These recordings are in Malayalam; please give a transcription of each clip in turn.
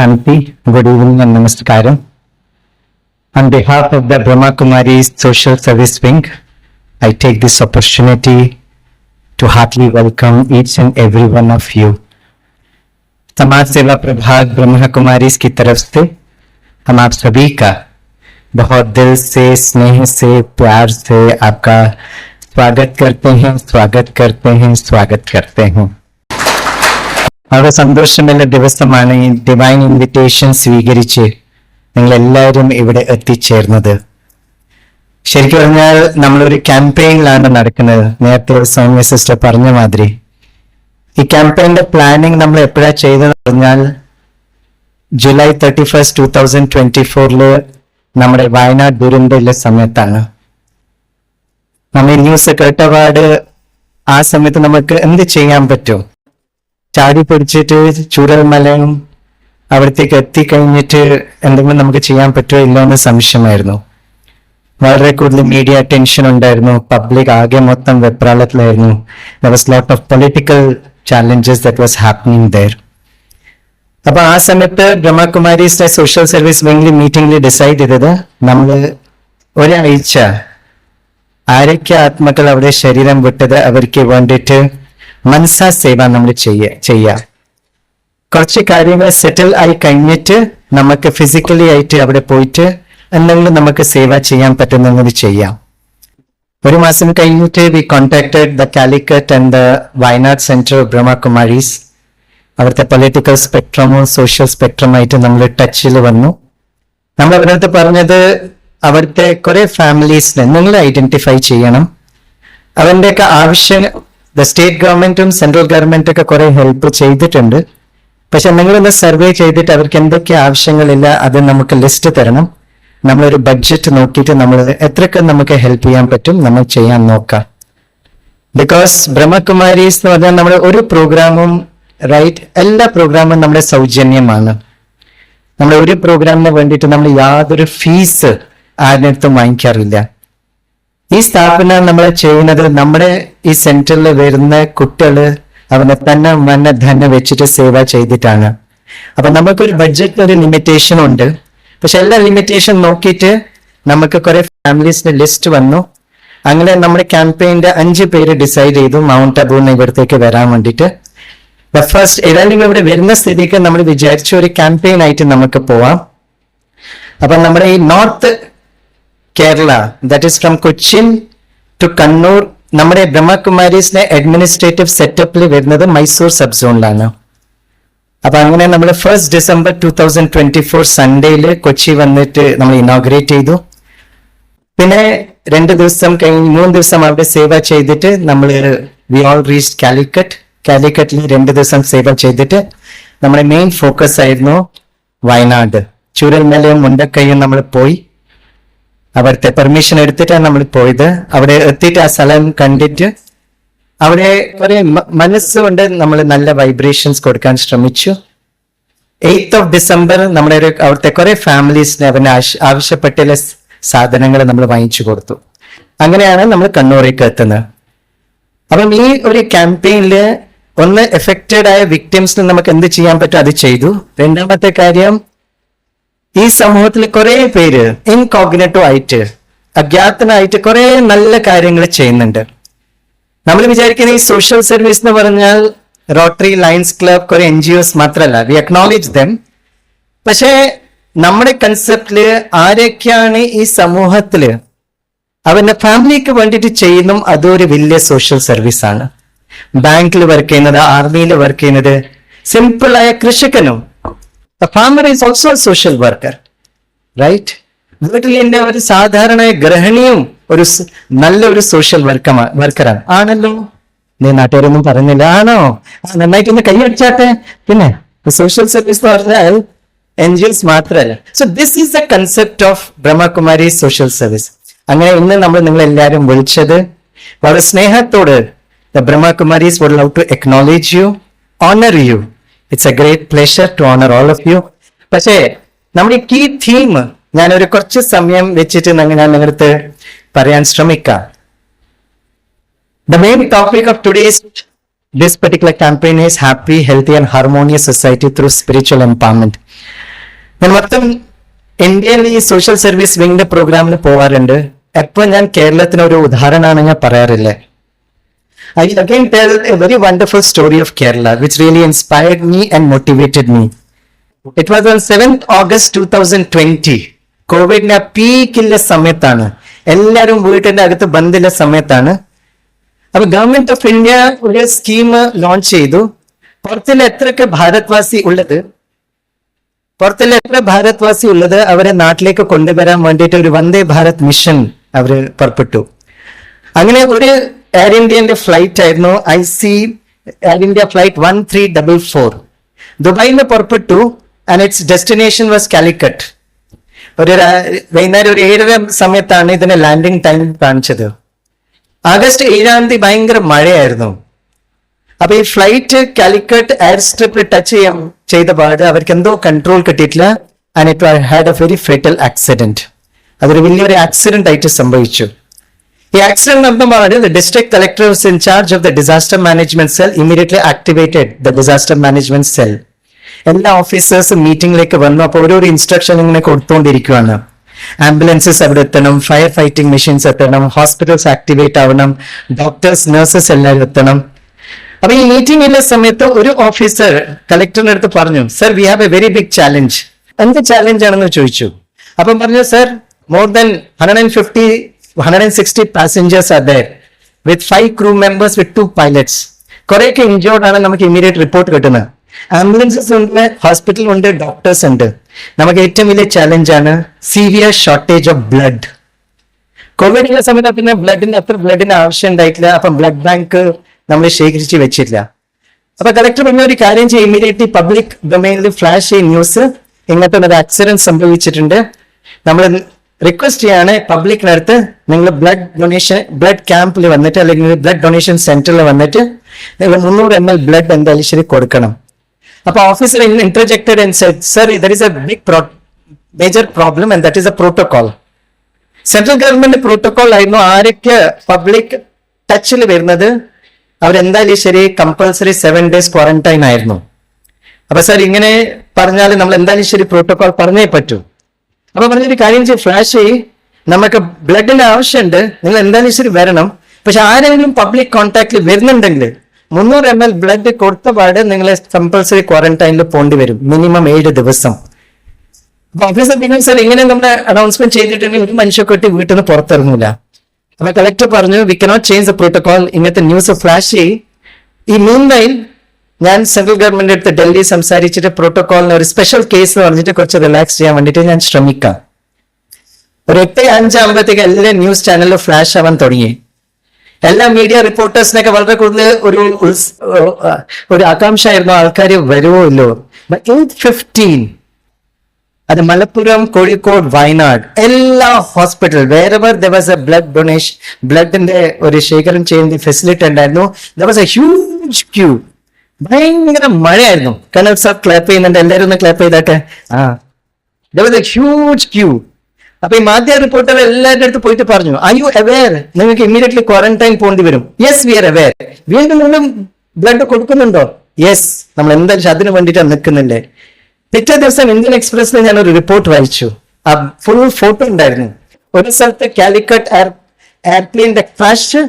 Shanti. Good evening and Namaskaram. On behalf of the Brahma Kumaris Social Service Wing, I take this opportunity to heartily welcome each and every one of you. समाज सेवा प्रभाग ब्रह्मा कुमारीज की तरफ से हम आप सभी का बहुत दिल से, स्नेह से, प्यार से आपका स्वागत करते हैं. വളരെ സന്തോഷമുള്ള ദിവസമാണ് ഈ ഡിവൈൻ ഇൻവിറ്റേഷൻ സ്വീകരിച്ച് നിങ്ങൾ എല്ലാവരും ഇവിടെ എത്തിച്ചേർന്നത്. ശരിക്കും പറഞ്ഞാൽ നമ്മളൊരു ക്യാമ്പയിനിലാണ് നടക്കുന്നത്. നേരത്തെ സൗമ്യ സിസ്റ്റർ പറഞ്ഞ മാതിരി ഈ ക്യാമ്പയിന്റെ പ്ലാനിങ് നമ്മൾ എപ്പോഴാണ് ചെയ്തതെന്ന് പറഞ്ഞാൽ ജൂലൈ 31, 2024 നമ്മുടെ വയനാട് ദുരന്തമുള്ള സമയത്താണ്. നമ്മൾ ഈ ന്യൂസ് കേട്ടപാട് ആ സമയത്ത് നമുക്ക് എന്ത് ചെയ്യാൻ പറ്റും? ചാടി പിടിച്ചിട്ട് ചൂരൽമലയും അവിടത്തേക്ക് എത്തിക്കഴിഞ്ഞിട്ട് എന്തെങ്കിലും നമുക്ക് ചെയ്യാൻ പറ്റുമോ ഇല്ലോ എന്ന് സംശയമായിരുന്നു. വളരെ കൂടുതൽ മീഡിയ അറ്റൻഷൻ ഉണ്ടായിരുന്നു. പബ്ലിക് ആകെ മൊത്തം വെപ്രാളത്തിലായിരുന്നു. There was lot of political challenges that was happening there. അപ്പൊ ആ സമയത്ത് ബ്രഹ്മകുമാരീസിന്റെ സോഷ്യൽ സർവീസ് വിംഗിൽ മീറ്റിംഗിൽ ഡിസൈഡ് ചെയ്തത് നമ്മൾ ഒരാഴ്ച ആരൊക്കെ ആത്മക്കൾ അവിടെ ശരീരം വിട്ടത് അവർക്ക് വേണ്ടിയിട്ട് മനസാ സേവ നമ്മൾ ചെയ്യാം. കുറച്ച് കാര്യങ്ങൾ സെറ്റിൽ ആയി കഴിഞ്ഞിട്ട് നമുക്ക് ഫിസിക്കലി ആയിട്ട് അവിടെ പോയിട്ട് എന്തെങ്കിലും നമുക്ക് സേവ ചെയ്യാൻ പറ്റുന്നത് ചെയ്യാം. ഒരു മാസം കഴിഞ്ഞിട്ട് we contacted the Calicut and the Wayanad centre of Brahmakumaris. അവിടുത്തെ പൊളിറ്റിക്കൽ സ്പെക്ട്രമോ സോഷ്യൽ സ്പെക്ട്രമായിട്ട് നമ്മൾ ടച്ചിൽ വന്നു. നമ്മൾ അവരടുത്ത് പറഞ്ഞത് അവിടുത്തെ കുറെ ഫാമിലീസിനെ നിങ്ങൾ ഐഡന്റിഫൈ ചെയ്യണം. അവരുടെയൊക്കെ ആവശ്യം സ്റ്റേറ്റ് ഗവൺമെന്റും സെൻട്രൽ ഗവൺമെന്റും ഒക്കെ കുറെ ഹെൽപ്പ് ചെയ്തിട്ടുണ്ട്. പക്ഷെ നിങ്ങളൊന്ന് സർവേ ചെയ്തിട്ട് അവർക്ക് എന്തൊക്കെ ആവശ്യങ്ങളില്ല അത് നമുക്ക് ലിസ്റ്റ് തരണം. നമ്മളൊരു ബഡ്ജറ്റ് നോക്കിയിട്ട് നമ്മൾ എത്രയൊക്കെ നമുക്ക് ഹെൽപ്പ് ചെയ്യാൻ പറ്റും നമ്മൾ ചെയ്യാൻ നോക്കാം. ബിക്കോസ് ബ്രഹ്മകുമാരീസ് എന്ന് പറഞ്ഞാൽ നമ്മുടെ ഒരു പ്രോഗ്രാമും എല്ലാ പ്രോഗ്രാമും നമ്മുടെ സൗജന്യമാണ്. നമ്മുടെ ഒരു പ്രോഗ്രാമിന് വേണ്ടിയിട്ട് നമ്മൾ യാതൊരു ഫീസ് ആരുടെ വാങ്ങിക്കാറില്ല. ഈ സ്ഥാപനം നമ്മൾ ചെയ്യുന്നത് നമ്മുടെ ഈ സെന്ററിൽ വരുന്ന കുട്ടികള് അവനെ തന്നെ ധനം വെച്ചിട്ട് സേവ ചെയ്തിട്ടാണ്. അപ്പൊ നമുക്കൊരു ബഡ്ജറ്റ് ഒരു ലിമിറ്റേഷൻ ഉണ്ട്. പക്ഷെ എല്ലാ ലിമിറ്റേഷൻ നോക്കിയിട്ട് നമുക്ക് കുറെ ഫാമിലീസിന്റെ ലിസ്റ്റ് വന്നു. അങ്ങനെ നമ്മുടെ ക്യാമ്പയിന്റെ 5 പേര് ഡിസൈഡ് ചെയ്തു മൗണ്ട് അബൂന്ന് ഇവിടത്തേക്ക് വരാൻ വേണ്ടിയിട്ട്. ഫസ്റ്റ് ഏതായാലും ഇവിടെ വരുന്ന സ്ഥിതിക്ക് നമ്മൾ വിചാരിച്ച ഒരു ക്യാമ്പയിൻ ആയിട്ട് നമുക്ക് പോവാം. അപ്പൊ നമ്മുടെ ഈ north Kerala, that is from Cochin to Kannur, നമ്മുടെ ബ്രഹ്മകുമാരീസിന്റെ അഡ്മിനിസ്ട്രേറ്റീവ് സെറ്റപ്പിൽ വരുന്നത് മൈസൂർ സബ് സോണിലാണ്. അപ്പൊ അങ്ങനെ നമ്മൾ 1 December 2024 സൺഡേയില് കൊച്ചി വന്നിട്ട് നമ്മൾ ഇനോഗ്രേറ്റ് ചെയ്തു. പിന്നെ 2 ദിവസം കഴിഞ്ഞ് 3 ദിവസം അവിടെ സേവ ചെയ്തിട്ട് നമ്മൾ വി ഓൾ റീച്ച് കാലിക്കറ്റിൽ 2 ദിവസം സേവ ചെയ്തിട്ട് നമ്മുടെ മെയിൻ ഫോക്കസ് ആയിരുന്നു വയനാട്. ചൂരൽമലയും മുണ്ടക്കൈയും നമ്മൾ പോയി. അവിടുത്തെ പെർമിഷൻ എടുത്തിട്ടാണ് നമ്മൾ പോയത്. അവിടെ എത്തിയിട്ട് ആ സ്ഥലം കണ്ടിട്ട് അവിടെ കുറെ മനസ്സുകൊണ്ട് നമ്മൾ നല്ല വൈബ്രേഷൻസ് കൊടുക്കാൻ ശ്രമിച്ചു. 8th December നമ്മുടെ അവിടുത്തെ കുറെ ഫാമിലീസിന് അവന് ആവശ്യപ്പെട്ട സാധനങ്ങൾ നമ്മൾ വാങ്ങിച്ചു കൊടുത്തു. അങ്ങനെയാണ് നമ്മൾ കണ്ണൂരേക്ക് എത്തുന്നത്. അപ്പം ഈ ഒരു ക്യാമ്പയിനില് ഒന്ന് എഫക്റ്റഡ് ആയ വിക്ടിംസിന് നമുക്ക് എന്ത് ചെയ്യാൻ പറ്റും അത് ചെയ്തു. രണ്ടാമത്തെ കാര്യം, ഈ സമൂഹത്തിൽ കുറെ പേര് ഇൻകോഗ്നേറ്റോ ആയിട്ട് അജ്ഞാതനായിട്ട് കുറെ നല്ല കാര്യങ്ങൾ ചെയ്യുന്നുണ്ട്. നമ്മൾ വിചാരിക്കുന്ന ഈ സോഷ്യൽ സർവീസ് എന്ന് പറഞ്ഞാൽ റോട്ടറി, ലയൺസ് ക്ലബ്, കുറെ NGOs മാത്രമല്ല. We acknowledge them. പക്ഷേ നമ്മുടെ കൺസെപ്റ്റില് ആരൊക്കെയാണ് ഈ സമൂഹത്തില് അവന്റെ ഫാമിലിക്ക് വേണ്ടിയിട്ട് ചെയ്യുന്നു അതൊരു വലിയ സോഷ്യൽ സർവീസ് ആണ്. ബാങ്കിൽ വർക്ക് ചെയ്യുന്നത്, ആർമിയിൽ വർക്ക് ചെയ്യുന്നത്, സിമ്പിൾ ആയ കൃഷിക്കനും. The farmer is also a social worker, right? വീട്ടിലെ ഒരു സാധാരണ ഗൃഹിണിയും ഒരു നല്ലൊരു സോഷ്യൽ വർക്കറാണ്. ആണല്ലോ, നീ നാട്ടുകാരൊന്നും പറഞ്ഞില്ല, ആണോ? നന്നായിട്ടൊന്ന് കൈയടിച്ചാട്ടെ. പിന്നെ സോഷ്യൽ സർവീസ് എന്ന് പറഞ്ഞാൽ NGOs മാത്രമല്ല. So this is the concept of Brahma Kumari social service. അങ്ങനെ ഇന്ന് നമ്മൾ നിങ്ങളെല്ലാവരും വിളിച്ചത് വളരെ സ്നേഹത്തോട് the Brahmakumaris would love to acknowledge you, honor you. It's a great pleasure to honor all of you. പക്ഷേ നമ്മുടെ കീ തീം ഞാനൊരു കുറച്ച് സമയം വെച്ചിട്ട് ഞാൻ നിങ്ങളുടെ പറയാൻ ശ്രമിക്കാം. The main topic of today's This particular campaign is Happy, Healthy and Harmonious Society through Spiritual Empowerment. ഞാൻ മൊത്തം ഇന്ത്യയിൽ ഈ സോഷ്യൽ സർവീസ് വിങ്ങിന്റെ പ്രോഗ്രാമിന് പോവാറുണ്ട്. എപ്പോൾ ഞാൻ കേരളത്തിന് ഒരു ഉദാഹരണമാണ് ഞാൻ പറയാറില്ല. I again tell a very wonderful story of Kerala which really inspired me and motivated me. It was on 7th August 2020. കോവിഡിന്റെ പീക്കില്ല സമയത്താണ്, എല്ലാവരും വീട്ടിന്റെ അകത്ത് ബന്ധില്ല സമയത്താണ്. അപ്പൊ ഗവൺമെന്റ് ഓഫ് ഇന്ത്യ ഒരു സ്കീം ലോഞ്ച് ചെയ്തു. പുറത്തിൽ എത്ര ഭാരത്വാസി ഉള്ളത് അവരെ നാട്ടിലേക്ക് കൊണ്ടുവരാൻ വേണ്ടിയിട്ട് ഒരു വന്ദേ ഭാരത് മിഷൻ അവര് പുറപ്പെട്ടു. അങ്ങനെ ഒരു എയർ ഇന്ത്യന്റെ ഫ്ലൈറ്റ് ആയിരുന്നു എയർ ഇന്ത്യ ഫ്ലൈറ്റ് 1344 ദുബായിൽ നിന്ന് പുറപ്പെട്ടു. And it's destination was Calicut. വൈകുന്നേരം ഒരു 7:30 സമയത്താണ് ഇതിന്റെ ലാൻഡിംഗ് ടൈം കാണിച്ചത്. ആഗസ്റ്റ് 7 ഭയങ്കര മഴയായിരുന്നു. അപ്പൊ ഈ ഫ്ലൈറ്റ് കാലിക്കറ്റ് എയർ സ്ട്രിപ്പിൽ ടച്ച് ചെയ്ത പാട് അവർക്ക് എന്തോ കൺട്രോൾ കിട്ടിയിട്ടില്ല. And it had A very fatal accident. അതൊരു വലിയൊരു ആക്സിഡന്റ് ആയിട്ട് സംഭവിച്ചു. ഈ accident നടന്നപാട് the district collector was in charge of the disaster management cell immediately activated the disaster management cell. എല്ലാ ഓഫീസേഴ്സും മീറ്റിംഗിലേക്ക് വന്നു. അപ്പോൾ ഓരോ ഇൻസ്ട്രക്ഷൻ ഇങ്ങനെ കൊടുത്തുകൊണ്ടിരിക്കുകയാണ്. ആംബുലൻസസ് അവിടെ എത്തണം, ഫയർ ഫൈറ്റിംഗ് മെഷീൻസ് എത്തണം, ഹോസ്പിറ്റൽസ് ആക്ടിവേറ്റ് ആവണം, ഡോക്ടേഴ്സ് നഴ്സസ് എല്ലാവരും എത്തണം. അപ്പൊ ഈ മീറ്റിംഗിന്റെ സമയത്ത് ഒരു ഓഫീസർ കളക്ടറിന്റെ അടുത്ത് പറഞ്ഞു, sir we have a very big challenge. എന്ത് ചാലഞ്ച് ആണെന്ന് ചോദിച്ചു. അപ്പം പറഞ്ഞു, sir more than 160 passengers are there with 5 crew members with 2 pilots. കുറെയൊക്കെ ഇഞ്ചേർഡ് ആണ്, നമുക്ക് ഇമ്മീഡിയറ്റ് റിപ്പോർട്ട് കിട്ടുന്നത്. ആംബുലൻസസ് ഉണ്ട്, ഹോസ്പിറ്റൽ ഉണ്ട്, ഡോക്ടേഴ്സ് ഉണ്ട്. നമുക്ക് ഏറ്റവും വലിയ ചാലഞ്ച് ആണ് സീവിയർ ഷോർട്ടേജ് ഓഫ് ബ്ലഡ്. കോവിഡിന്റെ സമയത്ത് പിന്നെ ബ്ലഡിന്റെ ആവശ്യം ഉണ്ടായിട്ടില്ല. അപ്പം ബ്ലഡ് ബാങ്ക് നമ്മൾ ശേഖരിച്ച് വെച്ചിട്ടില്ല. അപ്പൊ കളക്ടർ പറഞ്ഞ ഒരു കാര്യം ചെയ്യും, ഇമ്മീഡിയറ്റ്ലി പബ്ലിക് ഡൊമൈനിൽ ഫ്ലാഷ് ചെയ്യും ന്യൂസ്, ഇങ്ങനത്തെ ഒരു ആക്സിഡന്റ് സംഭവിച്ചിട്ടുണ്ട്. നമ്മൾ റിക്വസ്റ്റ് ചെയ്യാണ് പബ്ലിക്കിനടുത്ത്, നിങ്ങൾ ബ്ലഡ് ക്യാമ്പിൽ വന്നിട്ട് അല്ലെങ്കിൽ ബ്ലഡ് ഡൊണേഷൻ സെന്ററിൽ വന്നിട്ട് നിങ്ങൾ 300 ml ബ്ലഡ് എന്തായാലും ശരി കൊടുക്കണം. അപ്പൊ officer interjected and said, sir there is a big major problem and that is a protocol. Central government protocol ആയിരുന്നു. ആരൊക്കെ പബ്ലിക് ടച്ചിൽ വരുന്നത് അവരെന്തായാലും ശരി കമ്പൾസറി 7 days ക്വാറന്റൈൻ ആയിരുന്നു. അപ്പൊ സാർ ഇങ്ങനെ പറഞ്ഞാൽ നമ്മൾ എന്തായാലും ശരി പ്രോട്ടോകോൾ പറഞ്ഞേ പറ്റൂ. അപ്പൊ പറഞ്ഞൊരു കാര്യം ചെയ്യും, ഫ്ലാഷ് ചെയ്യ്, നമുക്ക് ബ്ലഡിന്റെ ആവശ്യമുണ്ട്, നിങ്ങൾ എന്തായാലും ശരി വരണം. പക്ഷെ ആരെങ്കിലും പബ്ലിക് കോൺടാക്റ്റിൽ വരുന്നുണ്ടെങ്കിൽ 300 ml ബ്ലഡ് കൊടുത്ത പാട് നിങ്ങളെ കമ്പൾസറി ക്വാറന്റൈനിൽ പോകേണ്ടി വരും, മിനിമം 7 ദിവസം. അപ്പൊ ഓഫീസർ പിന്നെ സാർ ഇങ്ങനെ നമ്മുടെ അനൗൺസ്മെന്റ് ചെയ്തിട്ടുണ്ടെങ്കിൽ ഒരു മനുഷ്യക്കൊട്ടി വീട്ടിൽ നിന്ന് പുറത്തിറങ്ങില്ല. അപ്പൊ കളക്ടർ പറഞ്ഞു, we cannot change the protocol. ഇങ്ങനത്തെ ന്യൂസ് ഫ്ലാഷ് ചെയ്യ്. ഈ മീൻവൈൽ ഞാൻ സെൻട്രൽ ഗവൺമെന്റ് അടുത്ത് ഡൽഹി സംസാരിച്ചിട്ട് പ്രോട്ടോകോളിന് ഒരു സ്പെഷ്യൽ കേസ് പറഞ്ഞിട്ട് കുറച്ച് റിലാക്സ് ചെയ്യാൻ വേണ്ടിയിട്ട് ഞാൻ ശ്രമിക്കാം. ഒരു 8:05 ആകുമ്പോഴത്തേക്ക് എല്ലാ ന്യൂസ് ചാനലിലും ഫ്ലാഷ് ആവാൻ തുടങ്ങി. എല്ലാ മീഡിയ റിപ്പോർട്ടേഴ്സിനൊക്കെ വളരെ കൂടുതൽ ഒരു ആകാംക്ഷ ആയിരുന്നു, ആൾക്കാർ വരുമോ ഇല്ലോ. 8:15 അത് മലപ്പുറം, കോഴിക്കോട്, വയനാട് എല്ലാ hospital wherever there was a blood donation, ബ്ലഡിന്റെ ഒരു ശേഖരം ചെയ്യുന്ന ഫെസിലിറ്റി ഉണ്ടായിരുന്നു. there was a huge queue. ഭയങ്കര മഴയായിരുന്നു. കനൽ സാർ ക്ലാപ്പ് ചെയ്യുന്നുണ്ട്, എല്ലാവരും ഒന്ന് clap ചെയ്താട്ടെ. there was a huge queue. അപ്പൊ ഈ മാധ്യമ റിപ്പോർട്ടർ എല്ലാവരുടെ അടുത്ത് പോയിട്ട് പറഞ്ഞു, are you aware നിങ്ങൾക്ക് ഇമ്മീഡിയറ്റ്ലി ക്വാറന്റൈൻ പോകേണ്ടി വരും? yes we are aware. വീണ്ടും വീണ്ടും ബ്ലഡ് കൊടുക്കുന്നുണ്ടോ? yes, നമ്മൾ എന്തായാലും അതിന് വേണ്ടിയിട്ടാണ് നിൽക്കുന്നില്ലേ. പിറ്റേ ദിവസം ഇന്ത്യൻ എക്സ്പ്രസിൽ ഞാനൊരു റിപ്പോർട്ട് വായിച്ചു. ആ ഫുൾ ഫോട്ടോ ഉണ്ടായിരുന്നു. ഒരു സ്ഥലത്ത് കാലിക്കറ്റ് എയർപ്ലെയിന്റെ ക്രാഷ്,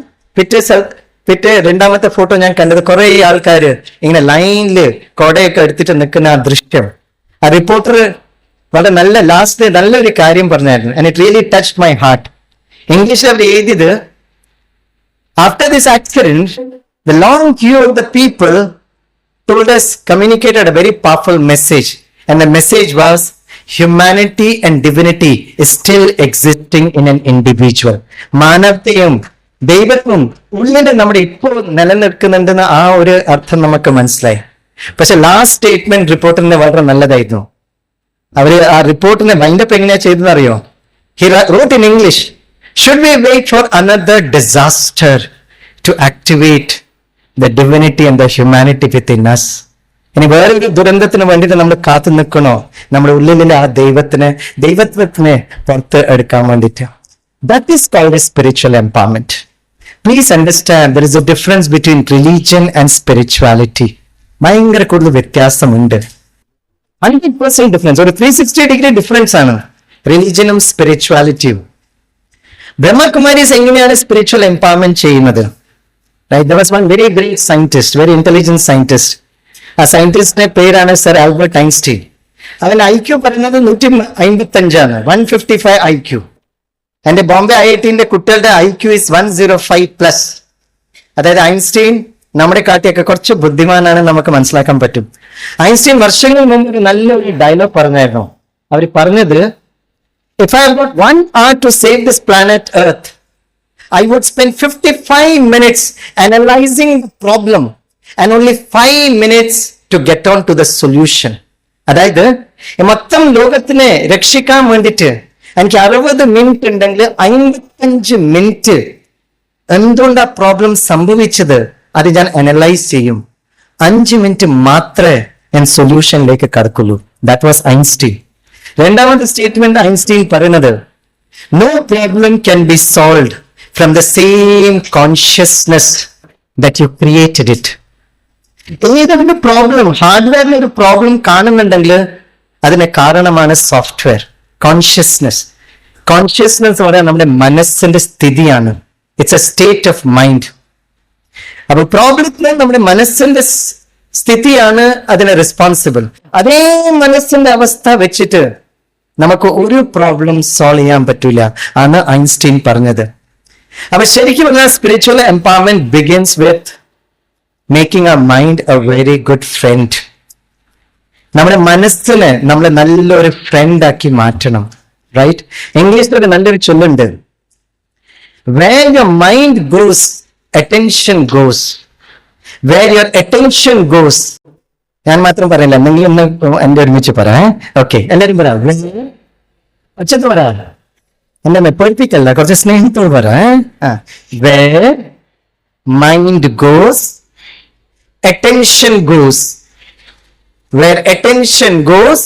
പിറ്റേ രണ്ടാമത്തെ ഫോട്ടോ ഞാൻ കണ്ടത് കുറെ ആൾക്കാര് ഇങ്ങനെ ലൈനില് കൊടയൊക്കെ എടുത്തിട്ട് നിൽക്കുന്ന ആ ദൃശ്യം. ആ റിപ്പോർട്ടർ വളരെ നല്ലൊരു കാര്യം പറഞ്ഞായിരുന്നു. And it really touched my heart. ഇംഗ്ലീഷിൽ അവർ എഴുതിയത്, after this accident the long Q of the people told us, communicated a very powerful message, and the message was humanity and divinity is still existing in an individual. മാനവത്തെയും ദൈവത്വവും ഉള്ളിൽ നമ്മുടെ ഇപ്പോൾ നിലനിൽക്കുന്നുണ്ടെന്ന് ആ ഒരു അർത്ഥം നമുക്ക് മനസ്സിലായി. പക്ഷെ ലാസ്റ്റ് സ്റ്റേറ്റ്മെന്റ് റിപ്പോർട്ടിന് വളരെ നല്ലതായിരുന്നു. അവര് ആ റിപ്പോർട്ടിനെ വൈൻഡപ്പ് എങ്ങനെയാ ചെയ്തതെന്ന് അറിയോ? He wrote in English, should we wait for another disaster to activate the divinity and the humanity within us? ഇനി വേറൊരു ദുരന്തത്തിന് വേണ്ടിയിട്ട് നമ്മൾ കാത്തു നിൽക്കണോ? നമ്മുടെ ഉള്ളിലെ ആ ദൈവത്വത്തിനെ പുറത്ത് എടുക്കാൻ വേണ്ടിയിട്ട്. That is called a spiritual empowerment. Please understand there is a difference between religion and spirituality. ഭയങ്കര കൂടുതൽ വ്യത്യാസമുണ്ട്. 100% ഡിഫറൻസ്, ഒരു 360 ഡിഫറൻസ് ആണ് റിലീജിയനും സ്പിരിച്വാലിറ്റിയും. ബ്രഹ്മകുമാരീസ് എങ്ങനെയാണ് സ്പിരിച്വൽ എംപവർമെന്റ് ചെയ്യുന്നത്? There was one very great scientist, very intelligent scientist. ആ സയന്റിസ്റ്റിന്റെ പേരാണ് സർ ആൽബർട്ട് ഐൻസ്റ്റീൻ. അവൻ IQ പറയുന്നത് 155 155 IQ. എന്റെ ബോംബെ IIT കുട്ടികളുടെ IQ is 105+. അതായത് ഐൻസ്റ്റീൻ നമ്മുടെ കാട്ടിയൊക്കെ കുറച്ച് ബുദ്ധിമാനാണ് നമുക്ക് മനസ്സിലാക്കാൻ പറ്റും. ഐൻസ്റ്റീൻ വർഷങ്ങൾ മുമ്പ് ഒരു നല്ലൊരു ഡയലോഗ് പറഞ്ഞായിരുന്നു. അവർ പറഞ്ഞത്, if I have got 1 hour to save this planet Earth, I would spend 55 minutes analyzing the problem and only 5 minutes to get on to the solution. അതായത് മൊത്തം ലോകത്തിനെ രക്ഷിക്കാൻ വേണ്ടിയിട്ട് എനിക്ക് 60 മിനിറ്റ് ഉണ്ടെങ്കിൽ 55 മിനിറ്റ് എന്തുകൊണ്ട് ആ പ്രോബ്ലം സംഭവിച്ചത് അത് ഞാൻ അനലൈസ് ചെയ്യും. 5 മിനിറ്റ് മാത്രമേ ഞാൻ സൊല്യൂഷനിലേക്ക് കടക്കുള്ളൂ. That was Einstein. രണ്ടാമത്തെ സ്റ്റേറ്റ്മെന്റ് ഐൻസ്റ്റീൻ പറയുന്നത്, no problem can be solved from the same consciousness that you created it. ഏതൊരു പ്രോബ്ലം, ഹാർഡ്വെയറിന് ഒരു പ്രോബ്ലം കാണുന്നുണ്ടെങ്കിൽ അതിന് കാരണമാണ് സോഫ്റ്റ്വെയർ. കോൺഷ്യസ്നെസ് എന്ന് പറയാൻ നമ്മുടെ മനസ്സിന്റെ സ്ഥിതിയാണ്. It's A state of mind. അപ്പൊ പ്രോബ്ലത്തിന് നമ്മുടെ മനസ്സിന്റെ സ്ഥിതിയാണ് അതിന് റെസ്പോൺസിബിൾ. അതേ മനസ്സിന്റെ അവസ്ഥ വെച്ചിട്ട് നമുക്ക് ഒരു പ്രോബ്ലം സോൾവ് ചെയ്യാൻ പറ്റൂല ആണ് ഐൻസ്റ്റീൻ പറഞ്ഞത്. അപ്പൊ ശരിക്കും പറഞ്ഞാൽ spiritual empowerment begins with making our mind a very good friend. നമ്മുടെ മനസ്സിനെ നമ്മൾ നല്ലൊരു ഫ്രണ്ട് ആക്കി മാറ്റണം. റൈറ്റ്? ഇംഗ്ലീഷിൽ ഒരു നല്ലൊരു ചൊല്ലുണ്ട്, where your mind goes, attention goes. Where your attention goes. ഞാൻ മാത്രം പറയില്ല, നിങ്ങൾ ഒന്ന് എന്റെ ഒരുമിച്ച് പറ. ഓക്കെ, എല്ലാരും പറ, ഒച്ചത്ത് പറ, എന്നെ പഠിപ്പിക്കല്ല, കുറച്ച് സ്നേഹത്തോട് പറ. Where mind goes, attention goes. Where attention goes,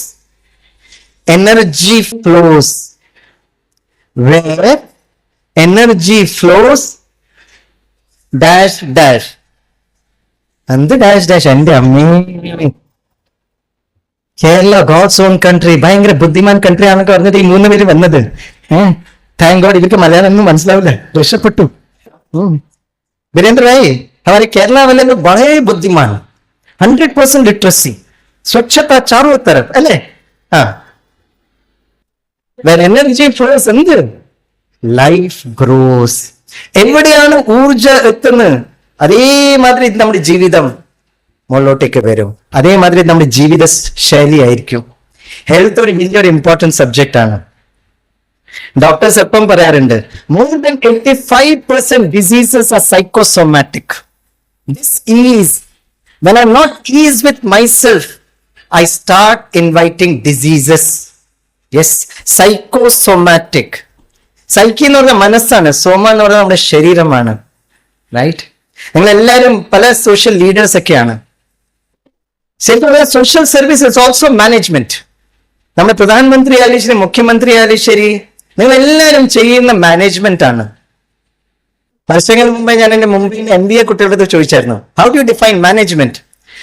energy flows. Where energy flows, dash dash. And dash dash എന്റെ അമ്മേ, കേരള ഗോഡ്സ് ഓൺ കൺട്രി, ഭയങ്കര ബുദ്ധിമാൻ കൺട്രി ആണെന്നൊക്കെ പറഞ്ഞിട്ട് ഈ 3 പേര് വന്നത്. താങ്ക് ഗോഡ് ഇവർക്ക് മലയാളം ഒന്നും മനസ്സിലാവില്ല, രക്ഷപ്പെട്ടു. वीरेंद्र भाई, हमारे केरला वाले लोग बड़े बुद्धिमान, 100% लिटरेसी, स्वच्छता चारों तरफ, अले? हाँ. When energy flows, എന്ത്? Life gross. എവിടെയാണ് ഊർജ എത്തുന്നത് അതേമാതിരി നമ്മുടെ ജീവിതം മുകളിലോട്ടേക്ക് വരും. അതേമാതിരി നമ്മുടെ ജീവിത ശൈലി ആയിരിക്കും. ഹെൽത്ത് ഒരു വലിയൊരു ഇമ്പോർട്ടൻറ്റ് സബ്ജക്റ്റ് ആണ്. ഡോക്ടേഴ്സ് എപ്പം പറയാറുണ്ട്, more than 85% diseases are psychosomatic. This is when I'm not eased with myself, I start inviting diseases. Yes, psychosomatic. Psyche എന്ന് പറഞ്ഞ മനസ്സാണ്, സോമ എന്ന് പറഞ്ഞാൽ നമ്മുടെ ശരീരമാണ്. റൈറ്റ്? നിങ്ങൾ എല്ലാവരും പല സോഷ്യൽ ലീഡേഴ്സ് ഒക്കെയാണ്. ശരിക്കും social service is also management. നമ്മുടെ പ്രധാനമന്ത്രി ആയാലും ശരി, മുഖ്യമന്ത്രി ആയാലും ശരി, നിങ്ങൾ എല്ലാവരും ചെയ്യുന്ന മാനേജ്മെന്റ് ആണ്. വർഷങ്ങൾ മുമ്പേ ഞാൻ എന്റെ മുമ്പിൽ MBA കുട്ടികളുടെ ചോദിച്ചായിരുന്നു, how do you define management?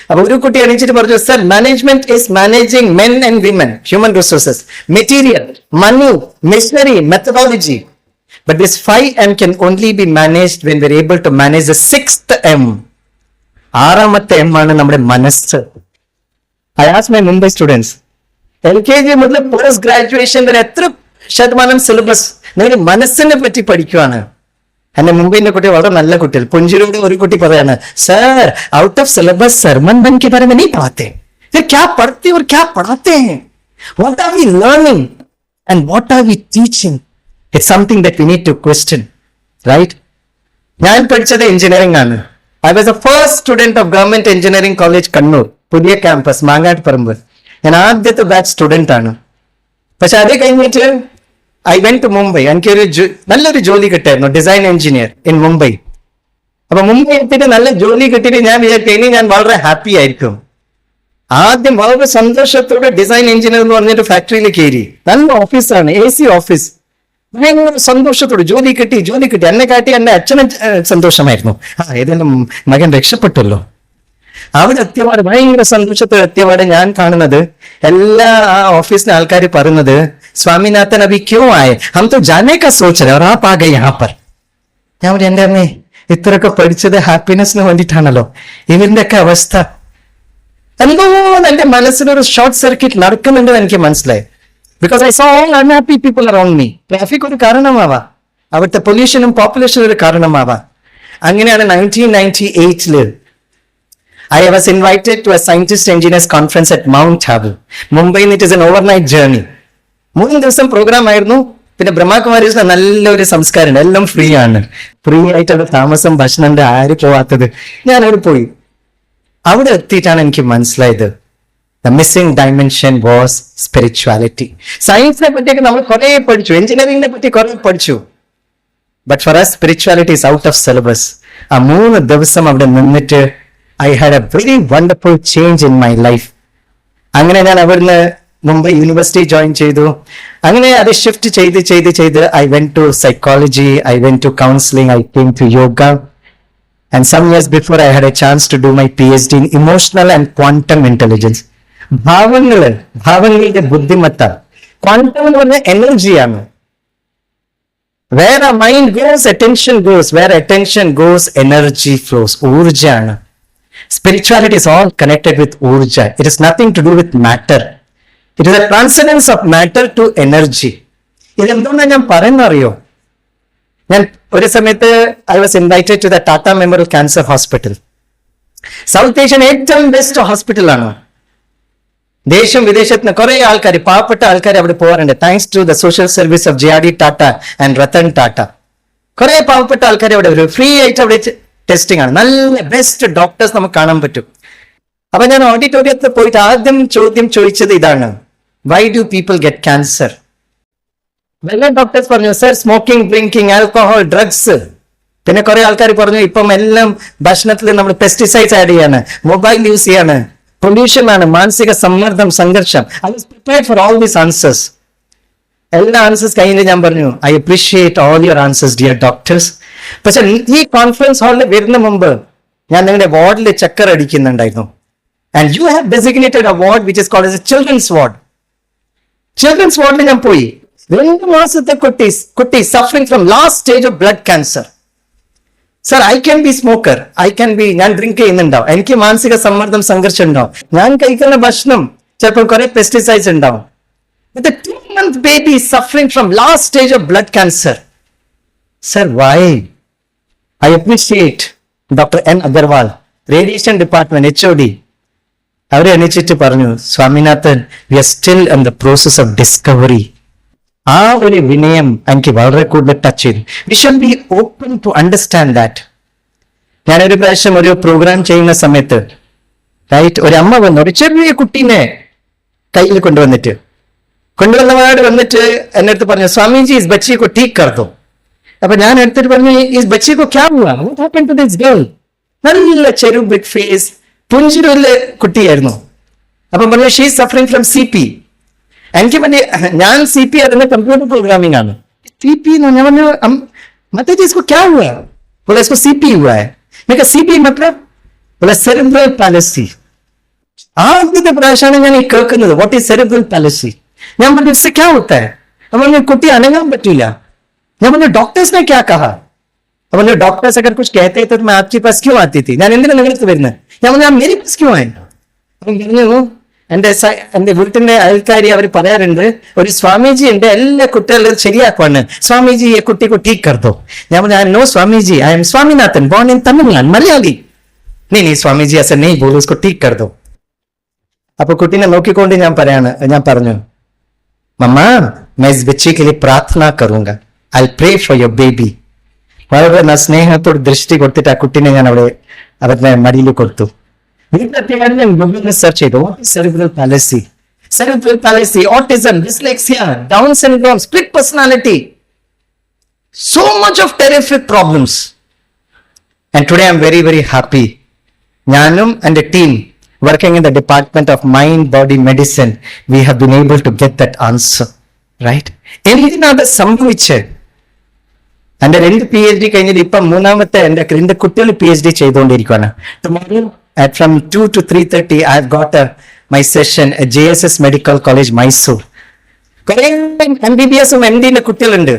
അപ്പൊ ഒരു കുട്ടി എണീച്ചിട്ട് പറഞ്ഞു, sir, management is managing men and women, human resources, material, money, machinery, methodology. But this 5M can only be managed when we're able to manage the 6th M. 6ാമത്തെ M ആണ് നമ്മുടെ മനസ്സ്. I asked my Mumbai students, LKG മുതൽ പോസ്റ്റ് ഗ്രാജുവേഷൻ വരെ എത്ര ശതമാനം സിലബസ് നിങ്ങൾ മനസ്സിനെ പറ്റി പഠിക്കുവാണ്? എന്റെ മുംബൈന്റെ കുട്ടി വളരെ നല്ല കുട്ടികൾ. പുഞ്ചിരിയുടെ ഒരു കുട്ടി പറയാണ്, sir, out of syllabus sermon बन के बारे में नहीं पढ़ाते, फिर क्या पढ़ते और क्या पढ़ाते हैं? What are we learning and what are we teaching? It's something that we need to question, right? ഞാൻ പഠിച്ചത് എഞ്ചിനീയറിംഗ് ആണ്. I was the first student of Government Engineering College, Kannur, പുതിയ ക്യാമ്പസ്, മാങ്ങാട്ടുപറമ്പ്. ഞാൻ ആദ്യത്തെ ബാച്ച് സ്റ്റുഡന്റ് ആണ്. പക്ഷെ അത് കഴിഞ്ഞിട്ട് I went to Mumbai. എനിക്കൊരു നല്ലൊരു ജോലി കിട്ടായിരുന്നു, ഡിസൈൻ എഞ്ചിനീയർ ഇൻ മുംബൈ. അപ്പൊ മുംബൈ എത്തിയിട്ട് നല്ല ജോലി കിട്ടിയിട്ട് ഞാൻ വിചാരിച്ചു ഇനി ഞാൻ വളരെ ഹാപ്പി ആയിരിക്കും. ആദ്യം വളരെ സന്തോഷത്തോടെ ഡിസൈൻ എഞ്ചിനീയർ എന്ന് പറഞ്ഞിട്ട് ഫാക്ടറിയിൽ കയറി. നല്ല ഓഫീസാണ്, AC ഓഫീസ്. ഭയങ്കര സന്തോഷത്തോട് ജോലി കിട്ടി. എന്നെ കാട്ടി എന്റെ അച്ഛന് സന്തോഷമായിരുന്നു. ഏതെങ്കിലും മകൻ രക്ഷപ്പെട്ടല്ലോ. അവിടെ എത്തിയപാട് ഭയങ്കര സന്തോഷത്തോടെ എത്തിയപാട് ഞാൻ കാണുന്നത് എല്ലാ ഓഫീസിലെ ആൾക്കാർ പറയുന്നത്, സ്വാമിനാഥൻ അഭി ക്യോ ആയേ, ഹം തോ ജാനെ കാ സോച്ച് രഹേ, ആപ് ആ ഗയേ യഹാ പർ. ഞാൻ പറഞ്ഞു, എന്റെ അമ്മേ, ഇത്രയൊക്കെ പഠിച്ചത് ഹാപ്പിനെസ്സിന് വേണ്ടിയിട്ടാണല്ലോ, ഇവരുടെ ഒക്കെ അവസ്ഥ എന്തോ എന്റെ മനസ്സിനൊരു ഷോർട്ട് സർക്യൂട്ട് നടക്കുന്നുണ്ടെന്ന് എനിക്ക് മനസ്സിലായി. Because I so all unhappy people around me. Traffic ഒരു കാരണമാവാം, അവിടുത്തെ പൊല്യൂഷനും പോപ്പുലേഷനും ഒരു കാരണമാവാം. അങ്ങനെയാണ് 1998 I was invited to a scientist engineers conference at Mount Abu, Mumbai. It is an overnight journey. 3 ദിവസം പ്രോഗ്രാം ആയിരുന്നു. പിന്നെ ബ്രഹ്മകുമാരീസിലെ നല്ലൊരു സംസ്കാരം, എല്ലാം ഫ്രീ ആണ്. ഫ്രീ ആയിട്ടുള്ള താമസം, ഭക്ഷണം, ആര് പോവാത്തത്. ഞാൻ അവിടെ പോയി. അവിടെ എത്തിയിട്ടാണ് എനിക്ക് മനസ്സിലായത് the missing dimension was spirituality. സയൻസിനെ പറ്റിയൊക്കെ നമ്മൾ കുറെ പഠിച്ചു, എഞ്ചിനീയറിംഗിനെ പറ്റി കുറെ പഠിച്ചു. But for us spirituality is out of syllabus. ആ 3 ദിവസം അവിടെ നിന്നിട്ട് I had a very wonderful change in my life. അങ്ങനെ ഞാൻ അവിടുന്ന് മുംബൈ യൂണിവേഴ്സിറ്റി ജോയിൻ ചെയ്തു. അങ്ങനെ അത് ഷിഫ്റ്റ് ചെയ്ത് I went to psychology, I went to counseling, I came to yoga. And some years before I had a chance to do my PhD in emotional and quantum intelligence. ഭാവങ്ങളുടെ ബുദ്ധിമത്ത. ക്വാണ്ടം എന്ന് പറഞ്ഞ എനർജിയാണ്. Where a mind goes, attention goes. Where attention goes, energy flows. ഊർജയാണ്. Spirituality is all connected with urja. It is nothing to do with matter. It is a transcendence of matter to energy. ഇതെന്തുകൊണ്ടാണ് ഞാൻ പറയുന്നറിയോ? ഞാൻ ഒരു സമയത്ത് I was invited to the Tata Memorial Cancer Hospital. South Asian ഏറ്റവും ബെസ്റ്റ് ഹോസ്പിറ്റലാണ്. ദേശം വിദേശത്തിന് കുറെ ആൾക്കാർ, പാവപ്പെട്ട ആൾക്കാർ അവിടെ പോകാറുണ്ട്. Thanks to the social service of JRD Tata and Ratan Tata. കുറെ പാവപ്പെട്ട ആൾക്കാർ അവിടെ വരും. ഫ്രീ ആയിട്ട് അവിടെ ടെസ്റ്റിംഗ് ആണ്. നല്ല ബെസ്റ്റ് ഡോക്ടേഴ്സ് നമുക്ക് കാണാൻ പറ്റും. അപ്പൊ ഞാൻ ഓഡിറ്റോറിയത്തിൽ പോയിട്ട് ആദ്യം ചോദ്യം ചോദിച്ചത് ഇതാണ്, why do people get cancer? വെല്ല ഡോക്ടേഴ്സ് പറഞ്ഞു, sir smoking, drinking, alcohol, drugs. പിന്നെ കുറെ ആൾക്കാർ പറഞ്ഞു, ഇപ്പം എല്ലാം ഭക്ഷണത്തിൽ നമ്മൾ പെസ്റ്റിസൈഡ്സ് ആഡ് ചെയ്യാണ്, മൊബൈൽ യൂസ് ചെയ്യാണ്, പൊല്യൂഷൻ ആണ്, മാനസിക സമ്മർദ്ദം, സംഘർഷം. I was prepared for all these answers. എല്ലാ ആൻസേഴ്സ് കഴിഞ്ഞ് ഞാൻ പറഞ്ഞു, I appreciate all your answers dear doctors. പക്ഷെ ഈ കോൺഫറൻസ് ഹാളിൽ വരുന്ന മുമ്പ് ഞാൻ നിങ്ങളുടെ വാർഡിൽ ചക്കർ അടിക്കുന്നുണ്ടായിരുന്നു. And you have designated A ward which is called as a children's ward. Children's വാർഡിൽ ഞാൻ പോയി. 2 മാസത്തെ കുട്ടി suffering from last stage of blood cancer. Sir, I can be smoker, ഞാൻ ഡ്രിങ്ക് ചെയ്യുന്നുണ്ടാവും, എനിക്ക് മാനസിക സമ്മർദ്ദം, സംഘർഷം ഉണ്ടാവും, ഞാൻ കഴിക്കുന്ന ഭക്ഷണം ചിലപ്പോൾ കുറെ പെസ്റ്റിസൈഡ്സ് ഉണ്ടാവും. With a 2-month baby suffering from last stage of blood cancer. Sir, why? I appreciate Dr. N. Agarwal, Radiation Department, HOD. അവരെ എണീച്ചിട്ട് പറഞ്ഞു, Swaminathan, we are still in the process of discovery. ആ ഒരു വിനയം എനിക്ക് വളരെ കൂടുതൽ ടച്ച് ചെയ്തു. We should be open to understand that. ഞാനൊരു പ്രാവശ്യം ഒരു പ്രോഗ്രാം ചെയ്യുന്ന സമയത്ത് റൈറ്റ് ഒരു അമ്മ വന്നു, ഒരു ചെറിയ കുട്ടീനെ കയ്യിൽ കൊണ്ടുവന്നവാട് വന്നിട്ട് എന്റെ അടുത്ത് പറഞ്ഞു, സ്വാമിജി ഇസ് ബച്ചി കോ ടീക്ക് കർ ദോ. അപ്പൊ ഞാൻ എടുത്തിട്ട് പറഞ്ഞു, ഇസ് ബച്ചി കോ ക്യാ ഹുവാ? What happened to this girl? നല്ല ചെറു ബിഗ് ഫേസ്, പുഞ്ചിരുള്ള കുട്ടിയായിരുന്നു. അപ്പൊ പറഞ്ഞു, she is suffering from CP. എനിക്ക് പറഞ്ഞു, ഞാൻ CP അതിന്റെ കമ്പ്യൂട്ടർ പ്രോഗ്രാമിംഗ് ആണ്. CP ഞാൻ പറഞ്ഞു, मतलब इसको क्या हुआ? बोला इसको CP हुआ है. मैं कहा CP मतलब? बोला सेरेब्रल पैलेसी. ആദ്യത്തെ പ്രാവശ്യമാണ് ഞാൻ ഈ കേൾക്കുന്നത്, വാട്ട് ഈസ് സെറിബ്രൽ പാലസി. ഞാൻ പറഞ്ഞു, इससे क्या होता है? अब हमने कुटी अनंगा बचूला. ഞാൻ പറഞ്ഞു, डॉक्टर्स ने क्या कहा? अब हमने डॉक्टर्स अगर कुछ कहते तो मैं आपके पास क्यों आती थी? ഞാൻ എന്തിനാ നിങ്ങളുടെ വരുന്നത്? ഞാൻ പറഞ്ഞു, मेरे पास क्यों आए? അപ്പം പറഞ്ഞു, എന്റെ വീട്ടിന്റെ അയൽക്കാരി അവർ പറയാറുണ്ട്, ഒരു സ്വാമിജി ഉണ്ട്, എല്ലാ കുട്ടികളും ശരിയാക്കുവാണ്, സ്വാമിജി ഈ കുട്ടി ടീക്ക് കർ ദോ. ഞാൻ പറഞ്ഞു, no Swamiji, I am Swaminathan, born in Tamil Nadu, Malayali. നീ സ്വാമിജി ऐसा नहीं बोलो, उसको ठीक कर दो. അപ്പൊ കുട്ടീനെ നോക്കിക്കൊണ്ട് ഞാൻ പറഞ്ഞു, മമ്മ, मैं इस बच्चे के लिए प्रार्थना करूंगा, I'll pray for your baby. വളരെ സ്നേഹത്തോട് ദൃഷ്ടി കൊടുത്തിട്ട് ആ കുട്ടീനെ ഞാൻ അവരുടെ മടിയിൽ കൊടുത്തു. വീട്ടിലെത്തിയാൽ ഞാൻ ഗൂഗിളിൽ സെർച്ച് ചെയ്തു, what is cerebral fallacy? Cerebral fallacy, autism, dyslexia, down syndrome, split personality, so much of terrific problems. And today I'm very, very happy. ഞാനും എന്റെ team working in the Department of Mind Body Medicine, we have been able to get that answer. Right. എന്തിനാണ് സംഭവിച്ചത്? എന്റെ 2 PhD കഴിഞ്ഞിട്ട് ഇപ്പം മൂന്നാമത്തെ എന്റെ കുട്ടികൾ PhD ചെയ്തുകൊണ്ടിരിക്കുകയാണ്. Tomorrow from 2 to 3:30 I have got my session at JSS Medical College, Mysore. കുറെ MBBS MD കുട്ടികളുണ്ട്.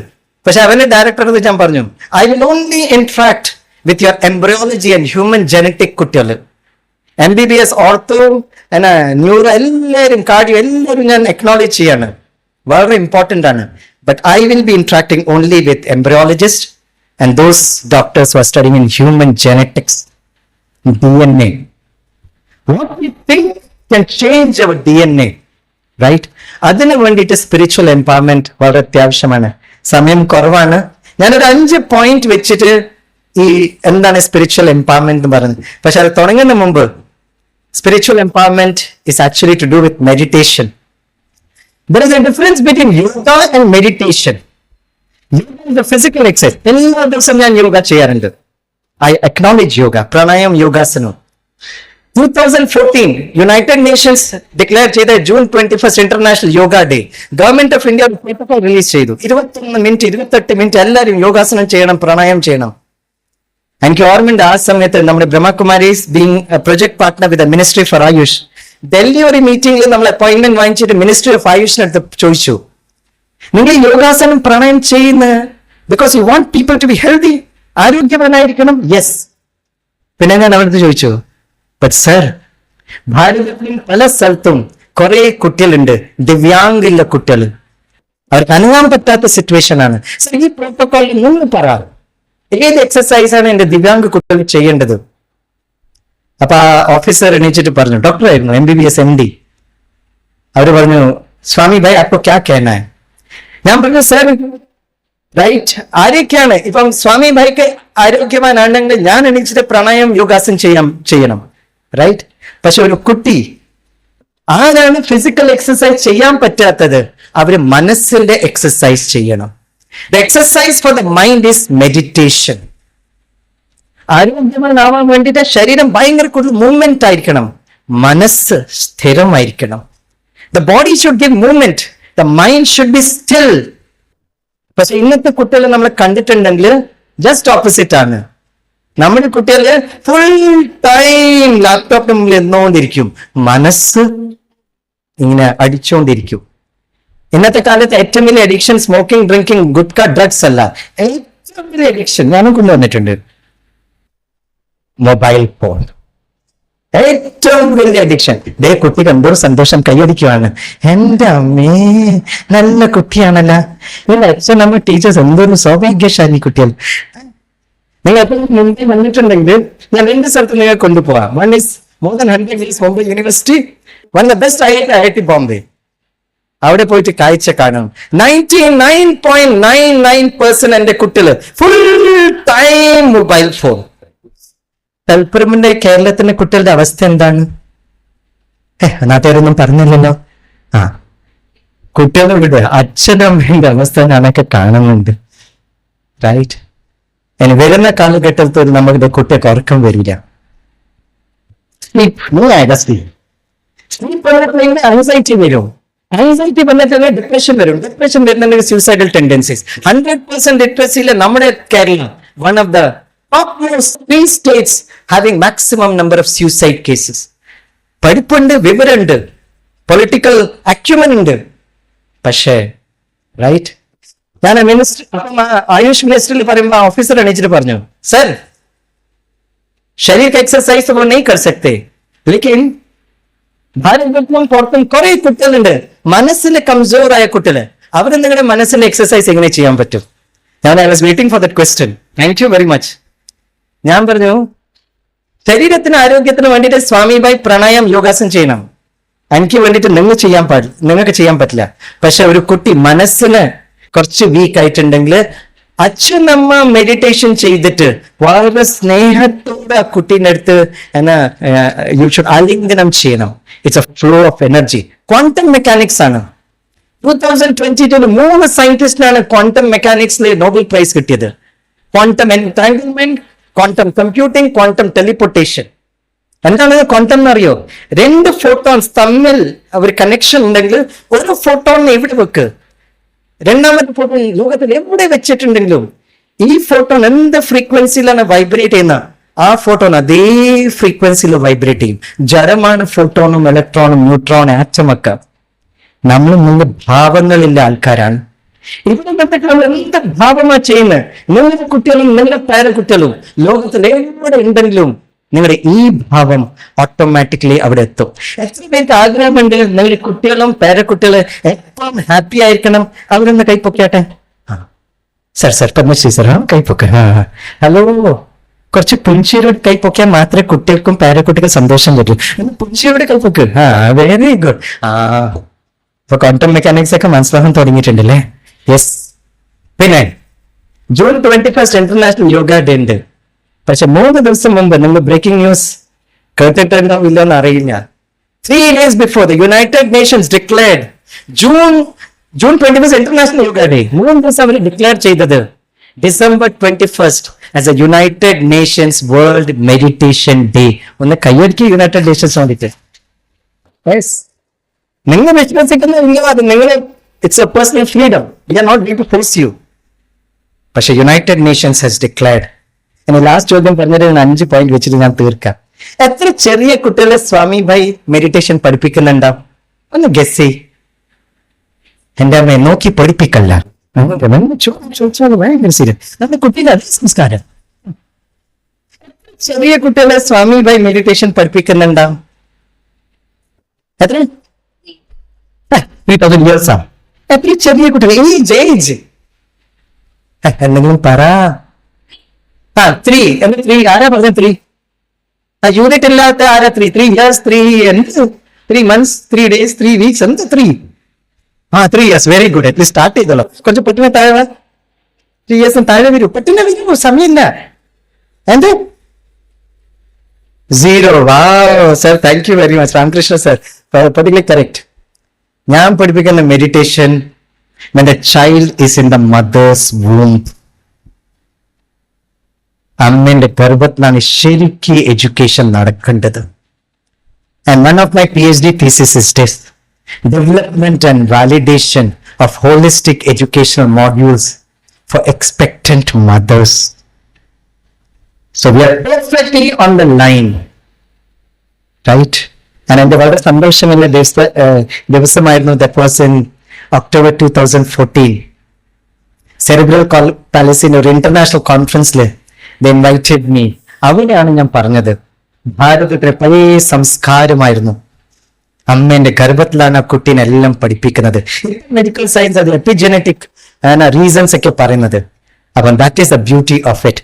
പക്ഷെ അവന്റെ ഡയറക്ടർ ഞാൻ പറഞ്ഞു, I will only interact with your embryology and human genetic കുട്ടികൾ. MBBS ഓർത്തോ ന്യൂറോ എല്ലാവരും കാർഡിയോ എല്ലാവരും ഞാൻ അക്നോളജ് ചെയ്യാണ്, വളരെ ഇമ്പോർട്ടന്റ് ആണ്. But I will be interacting only with embryologists and those doctors who are studying in human genetics, DNA. What we think can change our DNA, right? അതിനു വേണ്ടിയിട്ട് സ്പിരിച്വൽ എംപവർമെന്റ് വളരെ അത്യാവശ്യമാണ്. സമയം കുറവാണ്. ഞാനൊരു 5 പോയിന്റ് വെച്ചിട്ട് ഈ എന്താണ് സ്പിരിച്വൽ എംപവർമെന്റ് എന്ന് പറയുന്നത്. പക്ഷെ അത് തുടങ്ങുന്ന മുമ്പ്, spiritual empowerment is actually to do with meditation. There is a difference between yoga and meditation. Yoga is a physical exercise. എല്ലാ ദിവസവും ഞാൻ യോഗ ചെയ്യാറുണ്ട്. I acknowledge yoga, pranayam, yogasana. 2014 United Nations declare ചെയ്ത June 21 international yoga day. Government of India protocol release ചെയ്തു. 21 മിനിറ്റ് 28 മിനിറ്റ് എല്ലാവരും യോഗാസനം ചെയ്യണം, പ്രാണായാമം ചെയ്യണം. എനിക്ക് ഓർമ്മയുണ്ട് ആ സമയത്ത് നമ്മുടെ ബ്രഹ്മകുമാരീസ് ബീങ് പ്രൊജക്ട് പാർട്ട്ണർ വിത്ത് മിനിസ്ട്രി ഫോർ ആയുഷ്, ഡൽഹി ഒരു മീറ്റിംഗിൽ നമ്മൾ അപ്പോയിന്റ്മെന്റ് വാങ്ങിച്ചിട്ട് മിനിസ്ട്രി ഓഫ് ആയുഷിനടുത്ത് ചോദിച്ചു, നിങ്ങൾ യോഗാസനം പ്രാണായാമം ചെയ്യുന്ന because you want people to be healthy, ആരോഗ്യവാനായിരിക്കണം? യെസ്. പിന്നെ ഞാൻ അവരുടെ ചോദിച്ചു, ബട്ട് സർ, ഭാരതത്തിൽ പല സ്ഥലത്തും കുറെ കുട്ടികളുണ്ട്, ദിവ്യാംഗുള്ള കുട്ടികൾ, അവർക്ക് അനങ്ങാൻ പറ്റാത്ത സിറ്റുവേഷൻ ആണ്. സർ, ഈ പ്രോട്ടോകോളിൽ നിങ്ങൾ പറ, ഏത് എക്സസൈസ് ആണ് എന്റെ ദിവ്യാംഗ കുട്ടികൾ ചെയ്യേണ്ടത്? അപ്പൊ ആ ഓഫീസർ എണീച്ചിട്ട് പറഞ്ഞു, ഡോക്ടർ ആയിരുന്നു, MBBS MD. അവര് പറഞ്ഞു, സ്വാമി ഭായ് അപ്പൊ ക്യാ കേന? ഞാൻ പറഞ്ഞു, സർ റൈറ്റ്, ആരൊക്കെയാണ് ഇപ്പം സ്വാമി ഭായിക്ക് ആരോഗ്യവാനാണെങ്കിൽ ഞാൻ എണീച്ചിട്ട് പ്രാണായാമം യോഗാസനം ചെയ്യണം, റൈറ്റ്? പക്ഷെ ഒരു കുട്ടി ആരാണ് ഫിസിക്കൽ എക്സസൈസ് ചെയ്യാൻ പറ്റാത്തത്? അവര് മനസ്സിന്റെ എക്സസൈസ് ചെയ്യണം. The exercise for the mind is meditation. ആരോഗ്യവാനാവാൻ വേണ്ടിയിട്ട് ശരീരം ഭയങ്കര കൂടുതൽ മൂവ്മെന്റ് ആയിരിക്കണം, മനസ്സ് സ്ഥിരമായിരിക്കണം. The body should give movement, the mind should be still. പക്ഷെ ഇന്നത്തെ കുട്ടികൾ നമ്മൾ കണ്ടിട്ടുണ്ടെങ്കിൽ ജസ്റ്റ് ഓപ്പോസിറ്റ് ആണ്. നമ്മുടെ കുട്ടികള് ഫുൾ ടൈം ലാപ്ടോപ്പിന് മുമ്പിൽ എന്നോണ്ടിരിക്കും, മനസ്സ് ഇങ്ങനെ അടിച്ചുകൊണ്ടിരിക്കും. ഇന്നത്തെ കാലത്ത് ഏറ്റവും വലിയ addiction smoking, drinking, gutkha, drugs അല്ല. ഏറ്റവും വലിയ അഡിക്ഷൻ ഞാനും കൊണ്ടുവന്നിട്ടുണ്ട് മൊബൈൽ ഫോൺ. ഏറ്റവും വലിയ അഡിക്ഷൻ. ദേ കുട്ടിക്ക് എന്തോ സന്തോഷം, കൈയടിക്കുവാണ്. എന്റെ അമ്മേ, നല്ല കുട്ടിയാണല്ല. ഇല്ല, നമ്മൾ ടീച്ചേഴ്സ് എന്തോരം സൗഭാഗ്യശാലി കുട്ടികൾ. നിങ്ങൾ എപ്പോഴും മുൻപേ വന്നിട്ടുണ്ടെങ്കിൽ ഞാൻ 2 സ്ഥലത്ത് നിങ്ങൾ കൊണ്ടുപോവാം. One is more than 100 years Bombay university, one the best IIT Bombay. അവിടെ പോയിട്ട് കാഴ്ച കാണും. 99.99% എന്റെ കുട്ടികള് ഫുൾ ടൈം മൊബൈൽ ഫോൺ. തൽപരമിന്റെ കേരളത്തിന്റെ കുട്ടികളുടെ അവസ്ഥ എന്താണ്? നാട്ടുകാരൊന്നും പറഞ്ഞില്ലല്ലോ. കുട്ടികളുടെ വിട്, അച്ഛനമ്മയുടെ അവസ്ഥ ഞാനൊക്കെ കാണുന്നുണ്ട്, റൈറ്റ്? ഇനി വരുന്ന കാലഘട്ടത്തിൽ നമ്മുടെ കുട്ടിയൊക്കെ ഉറക്കം വരില്ല. ആൻസൈറ്റി വരും. ആൻസൈറ്റി വന്നിട്ട് ഡിപ്രഷൻ വരും. ഡിപ്രഷൻ വരുന്നുണ്ടെങ്കിൽ സൂസൈഡൽ ടെൻഡൻസീസ്. 100% ലിറ്ററസിയിലെ നമ്മുടെ Keralam one of the topmost 3 states having maximum number of suicide cases. പഠിപ്പുണ്ട്, വിവരമുണ്ട്, പൊളിറ്റിക്കൽ അക്യുമൻ ഉണ്ട്. പക്ഷേ റൈറ്റ്, ഞാൻ മിനിസ്റ്റർ ആയുഷ് മിനിസ്റ്ററിൽ പറയുമ്പോ ഓഫീസർ എണീച്ചിട്ട് പറഞ്ഞു, സർ ശരീർ എക്സർസൈസ് वो नहीं कर सकते, लेकिन ഭാരതത്തിലും പുറത്തും കുറെ കുട്ടികളുണ്ട് മനസ്സിന് കംസോറായ കുട്ടികള്. അവർ നിങ്ങളുടെ മനസ്സിന്റെ എക്സർസൈസ് എങ്ങനെ ചെയ്യാൻ പറ്റും? ഞാൻ I was waiting for that question. Thank you very much. ഞാൻ പറഞ്ഞു, ശരീരത്തിന് ആരോഗ്യത്തിന് വേണ്ടിയിട്ട് സ്വാമിഭായ് പ്രാണായാമം യോഗാസനം ചെയ്യണം. എനിക്ക് വേണ്ടിയിട്ട് നിങ്ങൾക്ക് ചെയ്യാൻ പറ്റില്ല. പക്ഷെ ഒരു കുട്ടി മനസ്സിന് കുറച്ച് വീക്ക് ആയിട്ടുണ്ടെങ്കിൽ അച്ഛനമ്മ മെഡിറ്റേഷൻ ചെയ്തിട്ട് വളരെ സ്നേഹത്തോടെ ആ കുട്ടീൻ്റെ അടുത്ത് യു ഷുഡ് ആലിംഗനം ചെയ്യണം. It's a flow of energy. Quantum mechanics ആണ്. 2022 3 സയന്റിസ്റ്റിനാണ് ക്വാണ്ടം മെക്കാനിക്സിൽ നോബൽ പ്രൈസ് കിട്ടിയത്. Quantum entanglement, quantum computing, quantum teleportation. എന്താണ് ക്വാണ്ടം എന്നറിയോ? 2 ഫോട്ടോൺസ് തമ്മിൽ ഒരു കണക്ഷൻ ഉണ്ടെങ്കിൽ ഒരു ഫോട്ടോണിനെ ഇവിടെ വെക്ക്, രണ്ടാമത്തെ ഫോട്ടോ ലോകത്തിൽ എവിടെ വെച്ചിട്ടുണ്ടെങ്കിലും ഈ ഫോട്ടോൺ എന്ത് ഫ്രീക്വൻസിയിലാണ് വൈബ്രേറ്റ് ചെയ്യുന്ന ആ ഫോട്ടോൺ അതേ ഫ്രീക്വൻസിയിൽ വൈബ്രേറ്റ് ചെയ്യും. ജഡമാണ് ഫോട്ടോണും ഇലക്ട്രോണും ന്യൂട്രോൺ ആറ്റം ഒക്കെ. നമ്മൾ നല്ല ഭാവങ്ങളില്ല ആൾക്കാരാണ്. ഇവിടെ എന്ത് ഭാവമാ ചെയ്യുന്നത്? നിങ്ങളുടെ കുട്ടികളും നിങ്ങളുടെ പേരക്കുട്ടികളും ലോകത്തിൽ എവിടെ ഉണ്ടെങ്കിലും നിങ്ങളുടെ ഈ ഭാവം ഓട്ടോമാറ്റിക്കലി അവിടെ എത്തും. എത്ര പേർക്ക് ആഗ്രഹമുണ്ട് നിങ്ങളുടെ കുട്ടികളും പേരക്കുട്ടികളും എപ്പോഴും ഹാപ്പി ആയിരിക്കണം? അവരൊന്ന് കൈപ്പൊക്കാട്ടെ. സർ പത്മശ്രീ സർ, കൈപ്പൊക്ക. ഹലോ, കുറച്ച് പുഞ്ചിരിയോട് കൈപ്പൊക്കാൻ മാത്രമേ കുട്ടികൾക്കും പേരക്കുട്ടികൾക്കും സന്തോഷം വരൂ. പുഞ്ചിരിയോട് കൈപ്പൊക്ക്. Very good. ഇപ്പൊ ക്വാണ്ടം മെക്കാനിക്സ് ഒക്കെ മനസ്സിലാക്കാൻ തുടങ്ങിയിട്ടുണ്ടല്ലേ? യെസ്. പിന്നെ ജൂൺ 21 ഇന്റർനാഷണൽ യോഗ ഡേ ഉണ്ട്. പക്ഷെ 3 ദിവസം മുമ്പ് നിങ്ങൾ ബ്രേക്കിംഗ് ന്യൂസ് കേട്ടിട്ടുണ്ടോ ഇല്ലെന്ന് അറിയില്ല. 3 days before the United Nations declared June 21 international yoga day. 3 ദിവസം അവർ ഡിക്ലെയർ ചെയ്തത് December 21 as a United Nations World Meditation Day. ഒന്ന് കയ്യടിക്ക് യുണൈറ്റഡ് നേഷൻസ് വേണ്ടിട്ട്. യെസ്, നിങ്ങൾ വിശ്വസിക്കുന്ന നിങ്ങൾ it's a personal freedom. We are not going to force you. പക്ഷെ യുണൈറ്റഡ് നേഷൻസ് ഹാസ് ഡിക്ലെയർഡ്. എന്നെ ലാസ്റ്റ് ചോദ്യം പറഞ്ഞിട്ട് 5 പോയിന്റ് വെച്ചിട്ട് ഞാൻ തീർക്കാം. എത്ര ചെറിയ കുട്ടികളെ സ്വാമി ഭായ് മെഡിറ്റേഷൻ പഠിപ്പിക്കുന്നുണ്ടാവും? ഒന്ന് ഗസ് ചെയ്. എന്റെ അമ്മയെ നോക്കി പഠിപ്പിക്കല്ല, ചോദിച്ചാൽ ഭയങ്കര സീരിയസ്. നമ്മുടെ കുട്ടിയുടെ അതേ സംസ്കാരം. ചെറിയ കുട്ടികളെ സ്വാമി ഭായ് മെഡിറ്റേഷൻ പഠിപ്പിക്കുന്നുണ്ടാവും. എത്ര 3000 years ആണ്. എത്ര ചെറിയ കുട്ടികൾ ഏജ് എന്തെങ്കിലും പറ. 3 ആരാ പറഞ്ഞ 3? യൂണിറ്റ് ഇല്ലാത്ത ആരാ 3 years 3 months 3 days 3 weeks എന്ത് 3? 3 years. Very good. At least start ചെയ്തല്ലോ. കുറച്ച് പെട്ടെന്ന് താഴെ 3 years താഴെ വരൂ. പെട്ടെന്ന് വരൂ, സമയമില്ല. എന്ത് 0? Sir, thank you very much. Ramakrishna sir, perfectly correct. ഞാൻ പഠിപ്പിക്കുന്ന meditation when the child is in the mother's womb. അമ്മന്റെ ഗർഭത്തിലാണ് ശരിക്കും എഡ്യൂക്കേഷൻ നടക്കേണ്ടത്. And one of my PhD thesis is this: development and validation of holistic educational modules for expectant mothers. So we are perfectly on the line, right? And എന്റെ വളരെ സന്തോഷമുള്ള ദിവസമായിരുന്നു. That was in October 2014. Cerebral പാലസിന്റെ ഒരു ഇന്റർനാഷണൽ കോൺഫറൻസിൽ they invited me. അവിടെയാണ് ഞാൻ പറഞ്ഞത് ഭാരതത്തിലെ പഴയ സംസ്കാരമായിരുന്നു. അമ്മേന്റെ ഗർഭത്തിലാണ് ആ കുട്ടീനെ എല്ലാം പഠിപ്പിക്കുന്നത്. മെഡിക്കൽ സയൻസ് അത് എപ്പിജനറ്റിക് റീസൺസ് ഒക്കെ പറയുന്നത്. അപ്പം that is the beauty of it.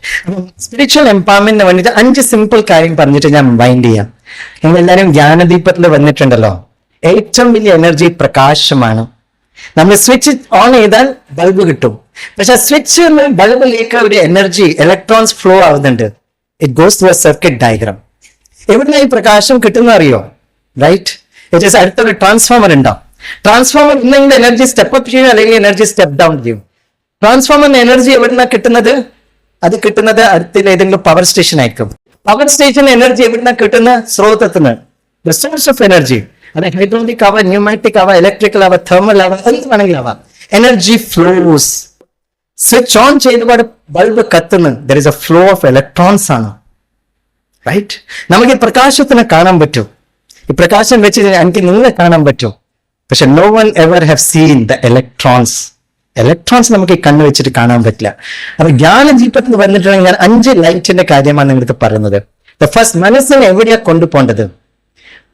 Spiritual എംപവർമെന്റിന് വേണ്ടിയിട്ട് 5 സിമ്പിൾ കാര്യം പറഞ്ഞിട്ട് ഞാൻ മൈൻഡ് ചെയ്യാം. നിങ്ങൾ എല്ലാവരും ജ്ഞാനദീപത്തിൽ വന്നിട്ടുണ്ടല്ലോ. ഏറ്റവും വലിയ എനർജി പ്രകാശമാണ്. നമ്മൾ സ്വിച്ച് ഓൺ ചെയ്താൽ ബൾബ് കിട്ടും. പക്ഷെ സ്വിച്ച് ബൾബിലേക്ക് ഒരു എനർജി ഇലക്ട്രോൺസ് ഫ്ലോ ആവുന്നുണ്ട്. It goes to a circuit diagram. എവിടുന്ന ഈ പ്രകാശം കിട്ടുന്ന അറിയോ? റൈറ്റ്. ഇറ്റ് ഈസ് അടുത്തൊരു ട്രാൻസ്ഫോമർ ഉണ്ടാവും. ട്രാൻസ്ഫോമർ ഇന്നെങ്കിൽ എനർജി സ്റ്റെപ്പ് അപ്പ് ചെയ്യും, അല്ലെങ്കിൽ എനർജി സ്റ്റെപ്പ് ഡൗൺ ചെയ്യും. ട്രാൻസ്ഫോമറിന് എനർജി എവിടുന്ന കിട്ടുന്നത്? അത് കിട്ടുന്നത് അടുത്തുള്ള ഏതെങ്കിലും പവർ സ്റ്റേഷൻ ആയിരിക്കും. പവർ സ്റ്റേഷൻ എനർജി എവിടുന്ന കിട്ടുന്ന? സ്രോതത്തിന്. The source of energy. അത് ഹൈഡ്രോളിക് ആവാം, ന്യൂമാറ്റിക് ആവാം, ഇലക്ട്രിക്കൽ ആവാം, തെർമൽ ആവാം, എന്ത് വേണമെങ്കിലും ആവാം. Energy flows. സ്വിച്ച് ഓൺ ചെയ്തപാട് ബൾബ് കത്തുന്നു. There is a flow of electrons ആണ്. റൈറ്റ്. നമുക്ക് ഈ പ്രകാശത്തിനെ കാണാൻ പറ്റും. ഈ പ്രകാശം വെച്ച് എനിക്ക് നിങ്ങളെ കാണാൻ പറ്റും. പക്ഷെ no one ever have seen the electrons. Electrons നമുക്ക് ഈ കണ്ണ് വെച്ചിട്ട് കാണാൻ പറ്റില്ല. അപ്പൊ ജ്ഞാനദീപത്തിൽ വന്നിട്ടുണ്ടെങ്കിൽ ഞാൻ 5 ലൈറ്റിന്റെ കാര്യമാണ് നിങ്ങൾക്ക് പറയുന്നത്. ദ ഫസ്റ്റ്, മനസ്സിനെ എവിടെയാ കൊണ്ടുപോകേണ്ടത്?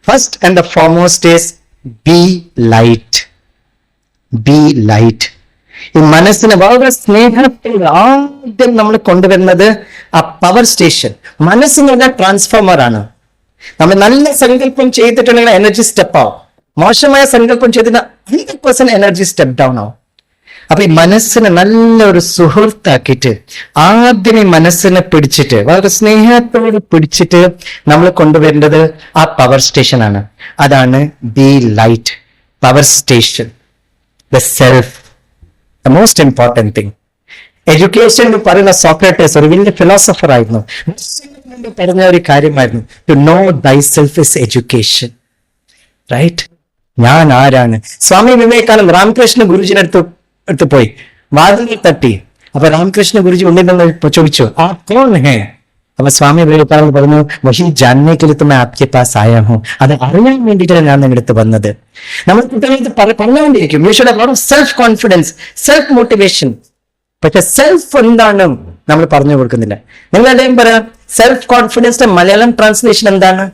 First and the foremost is be light. Be light. ഈ മനസ്സിനെ വളരെ സ്നേഹത്തിൽ ആദ്യം നമ്മൾ കൊണ്ടുവരുന്നത് ആ പവർ സ്റ്റേഷൻ. മനസ്സിനുള്ള ട്രാൻസ്ഫോമർ ആണ്. നമ്മൾ നല്ല സങ്കല്പം ചെയ്തിട്ടുണ്ടെങ്കിൽ എനർജി സ്റ്റെപ്പ് ആവും. മോശമായ സങ്കല്പം ചെയ്തിട്ട് 100% എനർജി സ്റ്റെപ്പ് ഡൗൺ ആവും. അപ്പൊ ഈ മനസ്സിനെ നല്ലൊരു സുഹൃത്താക്കിയിട്ട് ആദ്യം ഈ മനസ്സിനെ പിടിച്ചിട്ട് വളരെ സ്നേഹത്തോട് പിടിച്ചിട്ട് നമ്മൾ കൊണ്ടുവരേണ്ടത് ആ പവർ സ്റ്റേഷൻ ആണ്. അതാണ് B light, power station, the self, the most important thing. Education എന്ന് പറയുന്ന സോക്രട്ടീസ് ഒരു വലിയ ഫിലോസഫർ ആയിരുന്നു. പറഞ്ഞ ഒരു കാര്യമായിരുന്നു, ടു നോ ദൈ സെൽഫ് ഇസ് എഡ്യൂക്കേഷൻ. റൈറ്റ്. ഞാൻ ആരാണ്? സ്വാമി വിവേകാനന്ദ രാമകൃഷ്ണ ഗുരുജിനടുത്ത് എടുത്ത് പോയി വാതിലിൽ തട്ടി. അപ്പൊ രാമകൃഷ്ണ ഗുരുജി ഉള്ളിൽ നിന്ന് ചോദിച്ചു, ആ കോൺ ഹേ? അപ്പൊ സ്വാമി വിവേകാനന്ദ പറഞ്ഞു, വഹി ജാനനെ കെ ലിയെ തോ മൈ ആപ്കെ പാസ് ആയാ ഹൂം. അത് അറിയാൻ വേണ്ടിയിട്ടാണ് ഞാൻ നിങ്ങളുടെ അടുത്ത് വന്നത്. നമ്മൾ കുട്ടികളെ പറഞ്ഞുകൊണ്ടിരിക്കും, you should have lot of self confidence, self motivation. പക്ഷെ സെൽഫ് എന്താണ് നമ്മൾ പറഞ്ഞു കൊടുക്കുന്നില്ല. നിങ്ങൾ എന്തെങ്കിലും പറയാം, സെൽഫ് കോൺഫിഡൻസിന്റെ മലയാളം ട്രാൻസ്ലേഷൻ എന്താണ്?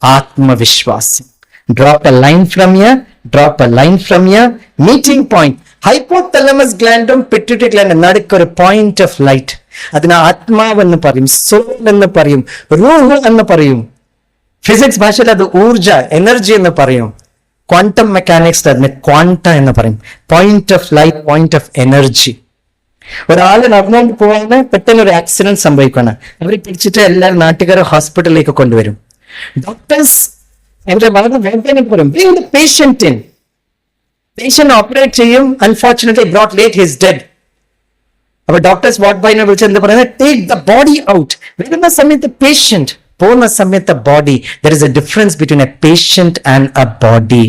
ആത്മവിശ്വാസം. Drop a line from here, drop a line from here, meeting point. Hypothalamus ഗ്ലാൻഡും പിറ്റ്യൂട്ടറി ഗ്ലാൻഡും നടുക്കൊരു പോയിന്റ് ഓഫ് ലൈറ്റ്. അതിന് ആത്മാവെന്ന് പറയും, സോൾ എന്ന് പറയും, റൂഹ് എന്ന് പറയും. ഫിസിക്സ് ഭാഷയിൽ അത് ഊർജ, എനർജി എന്ന് പറയും. ക്വാണ്ടം മെക്കാനിക്സ് അതിന് ക്വാണ്ട എന്ന് പറയും. Point of light, point of energy. ഒരാള് നടന്നുകൊണ്ട് പോവാണ്, പെട്ടെന്ന് ഒരു ആക്സിഡന്റ് സംഭവിക്കുകയാണ്. അവരെ പിടിച്ചിട്ട് എല്ലാവരും നാട്ടുകാരെ ഹോസ്പിറ്റലിലേക്ക് കൊണ്ടുവരും. ഡോക്ടേഴ്സ് അവരെ വളരെ വേദന പറയും, പേഷ്യന്റ് ഓപ്പറേറ്റ് ചെയ്യും. Unfortunately brought late, his dead. അപ്പൊ ഡോക്ടേഴ്സ് വാട്ട് ബൈനെ വിളിച്ച് എന്ത് പറയുന്നത്, ടേക്ക് ദ ബോഡി ഔട്ട്. വരുന്ന സമയത്ത് പേഷ്യന്റ്, പോകുന്ന സമയത്ത് body. There is a difference between a patient and a body.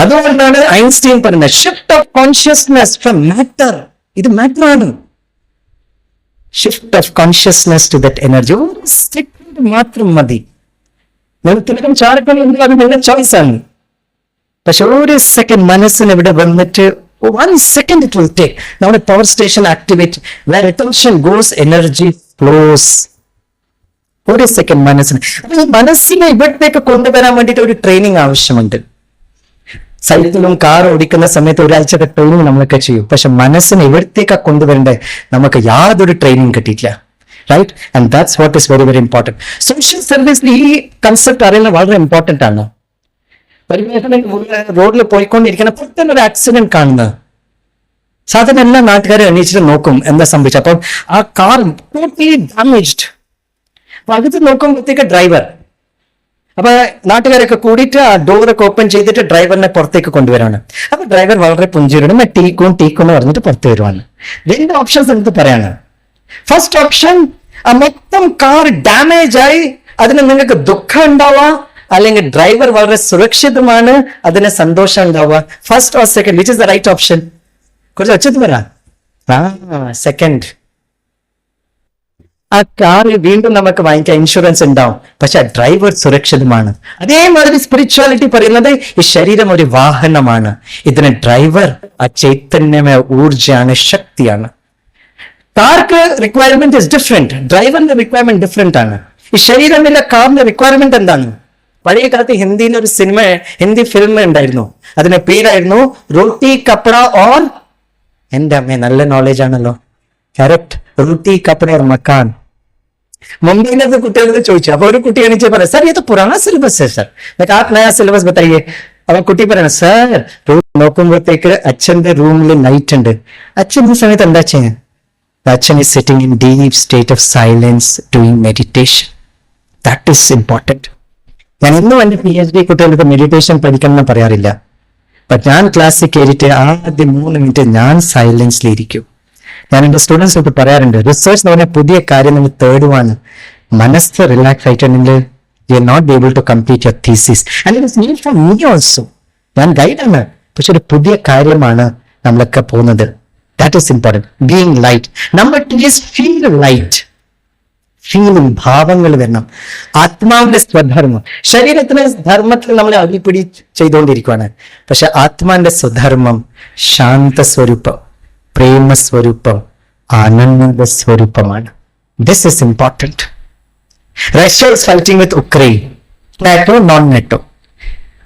അതുകൊണ്ടാണ് ഐൻസ്റ്റീൻ പറയുന്നത്, shift of consciousness from matter. ഇത് മാറ്റർ ആണ്. Shift of consciousness to that energy. ഒരു സെക്കൻഡ് മാത്രം മതി. നിങ്ങൾ തിലകം ചാരക്കണം എന്നത് നിങ്ങളുടെ ചോയ്സ് ആണ്. പക്ഷെ ഒരു സെക്കൻഡ് മനസ്സിന് ഇവിടെ വന്നിട്ട് 1 second it will take. നമ്മുടെ power station activate, where attention goes, energy flows. ഒരു സെക്കൻഡ് മനസ്സിന്. അപ്പൊ ഈ മനസ്സിനെ ഇവിടത്തേക്ക് കൊണ്ടുവരാൻ വേണ്ടിയിട്ട് ഒരു ട്രെയിനിങ് ആവശ്യമുണ്ട്. സൈക്കിളും കാർ ഓടിക്കുന്ന സമയത്ത് ഒരാഴ്ചത്തെ ട്രെയിനിങ് നമ്മളൊക്കെ ചെയ്യും. പക്ഷെ മനസ്സിനെ ഇവിടത്തേക്ക് കൊണ്ടുവരേണ്ടത് നമുക്ക് യാതൊരു ട്രെയിനിങ് കിട്ടിയിട്ടില്ല. Right? And that's what is very very important. Social സർവീസിൽ ഈ കൺസെപ്റ്റ് അറിയുന്നത് വളരെ ഇമ്പോർട്ടൻ്റ് ആണ്. റോഡിൽ പോയിക്കൊണ്ടിരിക്കുന്ന പെട്ടെന്ന് ഒരു ആക്സിഡന്റ് കാണുന്നത്, സാധാരണ എല്ലാ നാട്ടുകാരും എണീച്ചിട്ട് നോക്കും എന്താ സംഭവിച്ചത്. അപ്പം ആ കാർ ടോട്ടലി ഡാമേജ്ഡ്. അപ്പൊ അകത്ത് നോക്കുമ്പോഴത്തേക്ക് ഡ്രൈവർ, അപ്പൊ നാട്ടുകാരൊക്കെ കൂടിയിട്ട് ആ ഡോറൊക്കെ ഓപ്പൺ ചെയ്തിട്ട് ഡ്രൈവറിനെ പുറത്തേക്ക് കൊണ്ടുവരാണ്. അപ്പൊ ഡ്രൈവർ വളരെ പുഞ്ചിരിയോടെ ടീക്കും എന്ന് പറഞ്ഞിട്ട് പുറത്ത് വരുവാണ്. 2 ഓപ്ഷൻസ് എടുത്ത് പറയാണ്. ഫസ്റ്റ് ഓപ്ഷൻ, ആ മൊത്തം കാർ ഡാമേജ് ആയി, അതിന് നിങ്ങൾക്ക് ദുഃഖം ഉണ്ടാവാം, അല്ലെങ്കിൽ ഡ്രൈവർ വളരെ സുരക്ഷിതമാണ്, അതിന് സന്തോഷം ഉണ്ടാവുക. First or second, which is the right option? കുറച്ച് ഒച്ചത്ത് പറയാം. സെക്കൻഡ്. ആ കാർ വീണ്ടും നമുക്ക് വാങ്ങിക്കാൻ ഇൻഷുറൻസ് ഉണ്ടാവും, പക്ഷെ ആ ഡ്രൈവർ സുരക്ഷിതമാണ്. അതേമാതിരി സ്പിരിച്വാലിറ്റി പറയുന്നത് ഈ ശരീരം ഒരു വാഹനമാണ്, ഇതിന് ഡ്രൈവർ ആ ചൈതന്യമേ ഊർജയാണ്, ശക്തിയാണ്. കാർക്ക് റിക്വയർമെന്റ് ഇസ് ഡിഫറെന്റ്, ഡ്രൈവറിന്റെ റിക്വയർമെന്റ് ഡിഫറെന്റ് ആണ്. ഈ ശരീരമില്ല കാറിന്റെ റിക്വയർമെന്റ് എന്താണ്? പഴയ കാലത്ത് ഹിന്ദിയിൽ ഒരു ഹിന്ദി ഫിലിം ഉണ്ടായിരുന്നു, അതിന്റെ പേരായിരുന്നു റോട്ടി കപ്പട ഓർ. എന്റെ അമ്മേ, നല്ല നോളജ് ആണല്ലോ. Correct, roti കപ്പട or മക്കാൻ. മുംബൈയിലത്തെ കുട്ടികളോട് ചോദിച്ചു. അപ്പൊ ഒരു കുട്ടി എണീച്ച് പറയാം, സർ ഇത് പുറാണ സിലബസ് है सर, आप नया सिलेबस बताइए. അപ്പൊ കുട്ടി പറയണം, സർ നോക്കുമ്പോഴത്തേക്ക് അച്ഛന്റെ റൂമിൽ ലൈറ്റ് ഉണ്ട്. അച്ഛൻ ഈ സമയത്ത് എന്താ ചെയ്യുന്നത്? അച്ഛൻ is sitting in deep state of silence doing meditation. That is important. ഞാൻ ഇന്നും എന്റെ PhD കുട്ടികൾക്ക് മെഡിറ്റേഷൻ പഠിക്കണം എന്ന് പറയാറില്ല. ബട്ട് ഞാൻ ക്ലാസ്സിൽ കയറിയിട്ട് ആദ്യം 3 മിനിറ്റ് ഞാൻ സൈലൻസിലിരിക്കും. ഞാൻ എന്റെ സ്റ്റുഡൻസിനോട് പറയാറുണ്ട്, റിസർച്ച് എന്ന് പറഞ്ഞാൽ പുതിയ കാര്യം നിങ്ങൾ തേടുവാണ്. മനസ്സ് റിലാക്സ് ആയിട്ടുണ്ടെങ്കിൽ you are not able to complete your thesis. And it is need for me also. ഞാൻ ഗൈഡാണ്, പക്ഷെ ഒരു പുതിയ കാര്യമാണ് നമ്മളൊക്കെ പോകുന്നത്. That is important. Being light. Number 2 is feel light. Feeling, ഭാവങ്ങൾ വരണം. ആത്മാവിന്റെ സ്വധർമ്മം. ശരീരത്തിന് ധർമ്മത്തിൽ നമ്മളെ അടിപിടി ചെയ്തുകൊണ്ടിരിക്കുകയാണ്. പക്ഷെ ആത്മാവിന്റെ സ്വധർമ്മം ശാന്തസ്വരൂപം, പ്രേമസ്വരൂപം, ആനന്ദ സ്വരൂപമാണ്. This is important. Russia is fighting with Ukraine, NATO non NATO.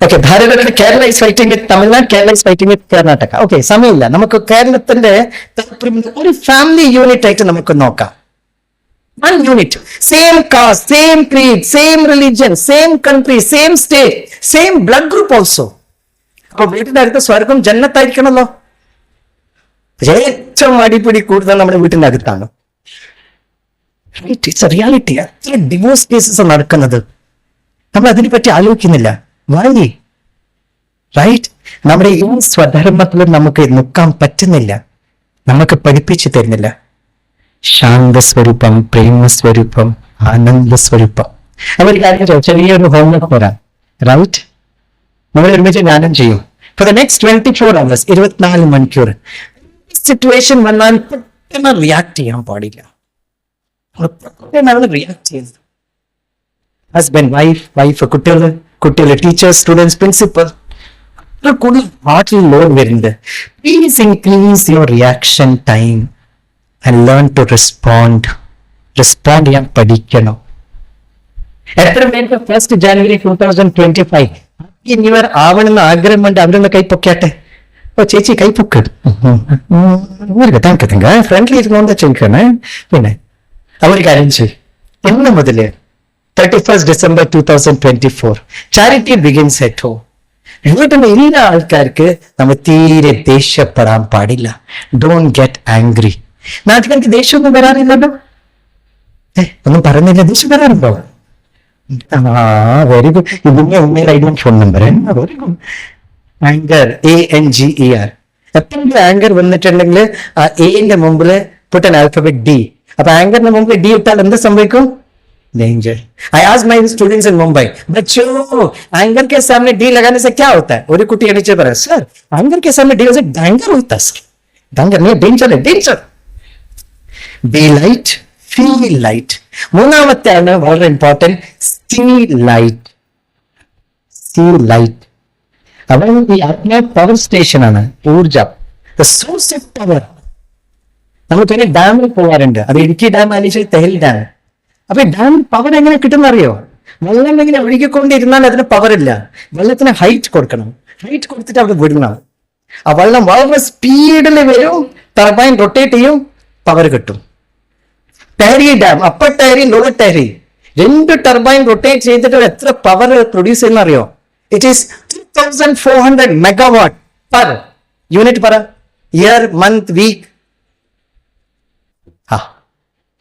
Okay, ഭാരതത്തിൽ Kerala is fighting with Tamil Nadu, Kerala is fighting with Karnataka. Okay, സമയമില്ല, നമുക്ക് കേരളത്തിന്റെ ഒരു ഫാമിലി യൂണിറ്റ് ആയിട്ട് നമുക്ക് നോക്കാം. One unit, same caste, same creed, same religion, same country, same state, same blood group also. അപ്പൊ വീട്ടിന്റെ അടുത്ത് സ്വർഗം ജന്നത്തായിരിക്കണല്ലോ. ഏറ്റവും അടിപിടി കൂടുതൽ നമ്മുടെ വീട്ടിന്റെ അകത്താണ്. It's A reality. എത്ര ഡിവോഴ്സ് കേസസ് നടക്കുന്നത് നമ്മൾ അതിനെ പറ്റി ആലോചിക്കുന്നില്ല. വൈ? റൈറ്റ്? നമ്മുടെ ഈ സ്വധർമ്മത്തിൽ നമുക്ക് നിൽക്കാൻ പറ്റുന്നില്ല, നമുക്ക് പഠിപ്പിച്ചു തരുന്നില്ല. ശാന്തസ്വരൂപം, പ്രേമസ്വരൂപം, ആനന്ദസ്വരൂപം. അവർ കാര്യം ചെറിയൊരു ഹോംവർക്ക് വരാം. റൈറ്റ്? നമ്മൾ ഒരുമിച്ച് ജ്ഞാനം ചെയ്യും. ഫോർ ദ നെക്സ്റ്റ് 24 hours, 24 മണിക്കൂർ സിറ്റുവേഷൻ വന്നാൽ പെട്ടെന്ന് റിയാക്ട് ചെയ്യാൻ പാടില്ല. പെട്ടെന്ന് റിയാക്ട് ചെയ്യുന്നത്. ഹസ്ബൻഡ്, വൈഫ്, കുട്ടികൾ, ടീച്ചേഴ്സ്, സ്റ്റുഡൻസ്, പ്രിൻസിപ്പൽ, കൂടുതൽ ഹാർട്ടിൽ ലോഡ് വരുന്നുണ്ട്. Please increase your reaction time and learn to respond ചെയ്യാൻ പഠിക്കണം. എത്ര പേർക്ക് 1st January 2025 happy new year ആവണമെന്ന് ആഗ്രഹമുണ്ട്? അവരൊന്ന് കൈ പൊക്കാട്ടെ. ഓ ചേച്ചി കൈ പൊക്ക്. താങ്ക് ഫ്രണ്ട്ലി ഇരുന്നോണ്ടാ ചോദിക്കണേ. പിന്നെ അവർ കാര്യം ചെയ്യും. ഇന്ന് മുതല് 31st December 2024 charity begins at home. വീട്ടിലെ എല്ലാ ആൾക്കാർക്ക് നമ്മൾ തീരെ ദേഷ്യപ്പെടാൻ പാടില്ല. Don't get angry. നാട്ടുകാർക്ക് ദേഷ്യമൊന്നും വരാറില്ലല്ലോ. ഒന്നും പറയുന്നില്ല. ദേഷ്യം വരാറുണ്ടോ? Very good. ഇതിന്റെ ഉമ്മയുടെ idea phone number. Very good. Anchor, ANGER. എപ്പോഴും ആങ്കർ വന്നിട്ടുണ്ടെങ്കിൽ ആ എന്റെ മുമ്പില് പുട്ടൻ ആൽഫബറ്റ് D. അപ്പൊ ആങ്കറിന്റെ മുമ്പിൽ D ഇട്ടാൽ എന്ത് സംഭവിക്കും? Danger. I ask my students in Mumbai, बच्चों एंगर के सामने डी लगाने से क्या होता है? और कुटी नीचे पर सर एंगर के सामने डी से डेंजर होता है. डेंजर नहीं, डेंजर है, danger. Be light, feel light. മൂന്നാമത്തെയാണ് വളരെ important, see light. See light. അവൻ ഈ ആത്മീയ പവർ സ്റ്റേഷൻ ആണ്, ഊർജം, സോഴ്സ് ഓഫ് പവർ. നമുക്കൊരു ഡാമിൽ പോകാറുണ്ട്. അത് ഇടുക്കി ഡാം അല്ലെങ്കിൽ തെഹൽ ഡാം. അപ്പൊ ഡാം പവർ എങ്ങനെ കിട്ടുന്ന അറിയോ? വെള്ളം എങ്ങനെ ഒഴുകിക്കൊണ്ടിരുന്നാൽ അതിന് പവർ ഇല്ല. വെള്ളത്തിന് ഹൈറ്റ് കൊടുക്കണം. ഹൈറ്റ് കൊടുത്തിട്ട് അവിടെ വിടണം. ആ വെള്ളം വളരെ സ്പീഡിൽ വരും, ടർബൈൻ റൊട്ടേറ്റ് ചെയ്യും, പവർ കിട്ടും. Tehri dam, upper Tehri, lower Tehri, 2 turbine rotate ചെയ്തിട്ട് എത്ര പവർ പ്രൊഡ്യൂസ് ചെയ്യുന്ന അറിയോ? It is 2400 megawatt per unit per year, month, week.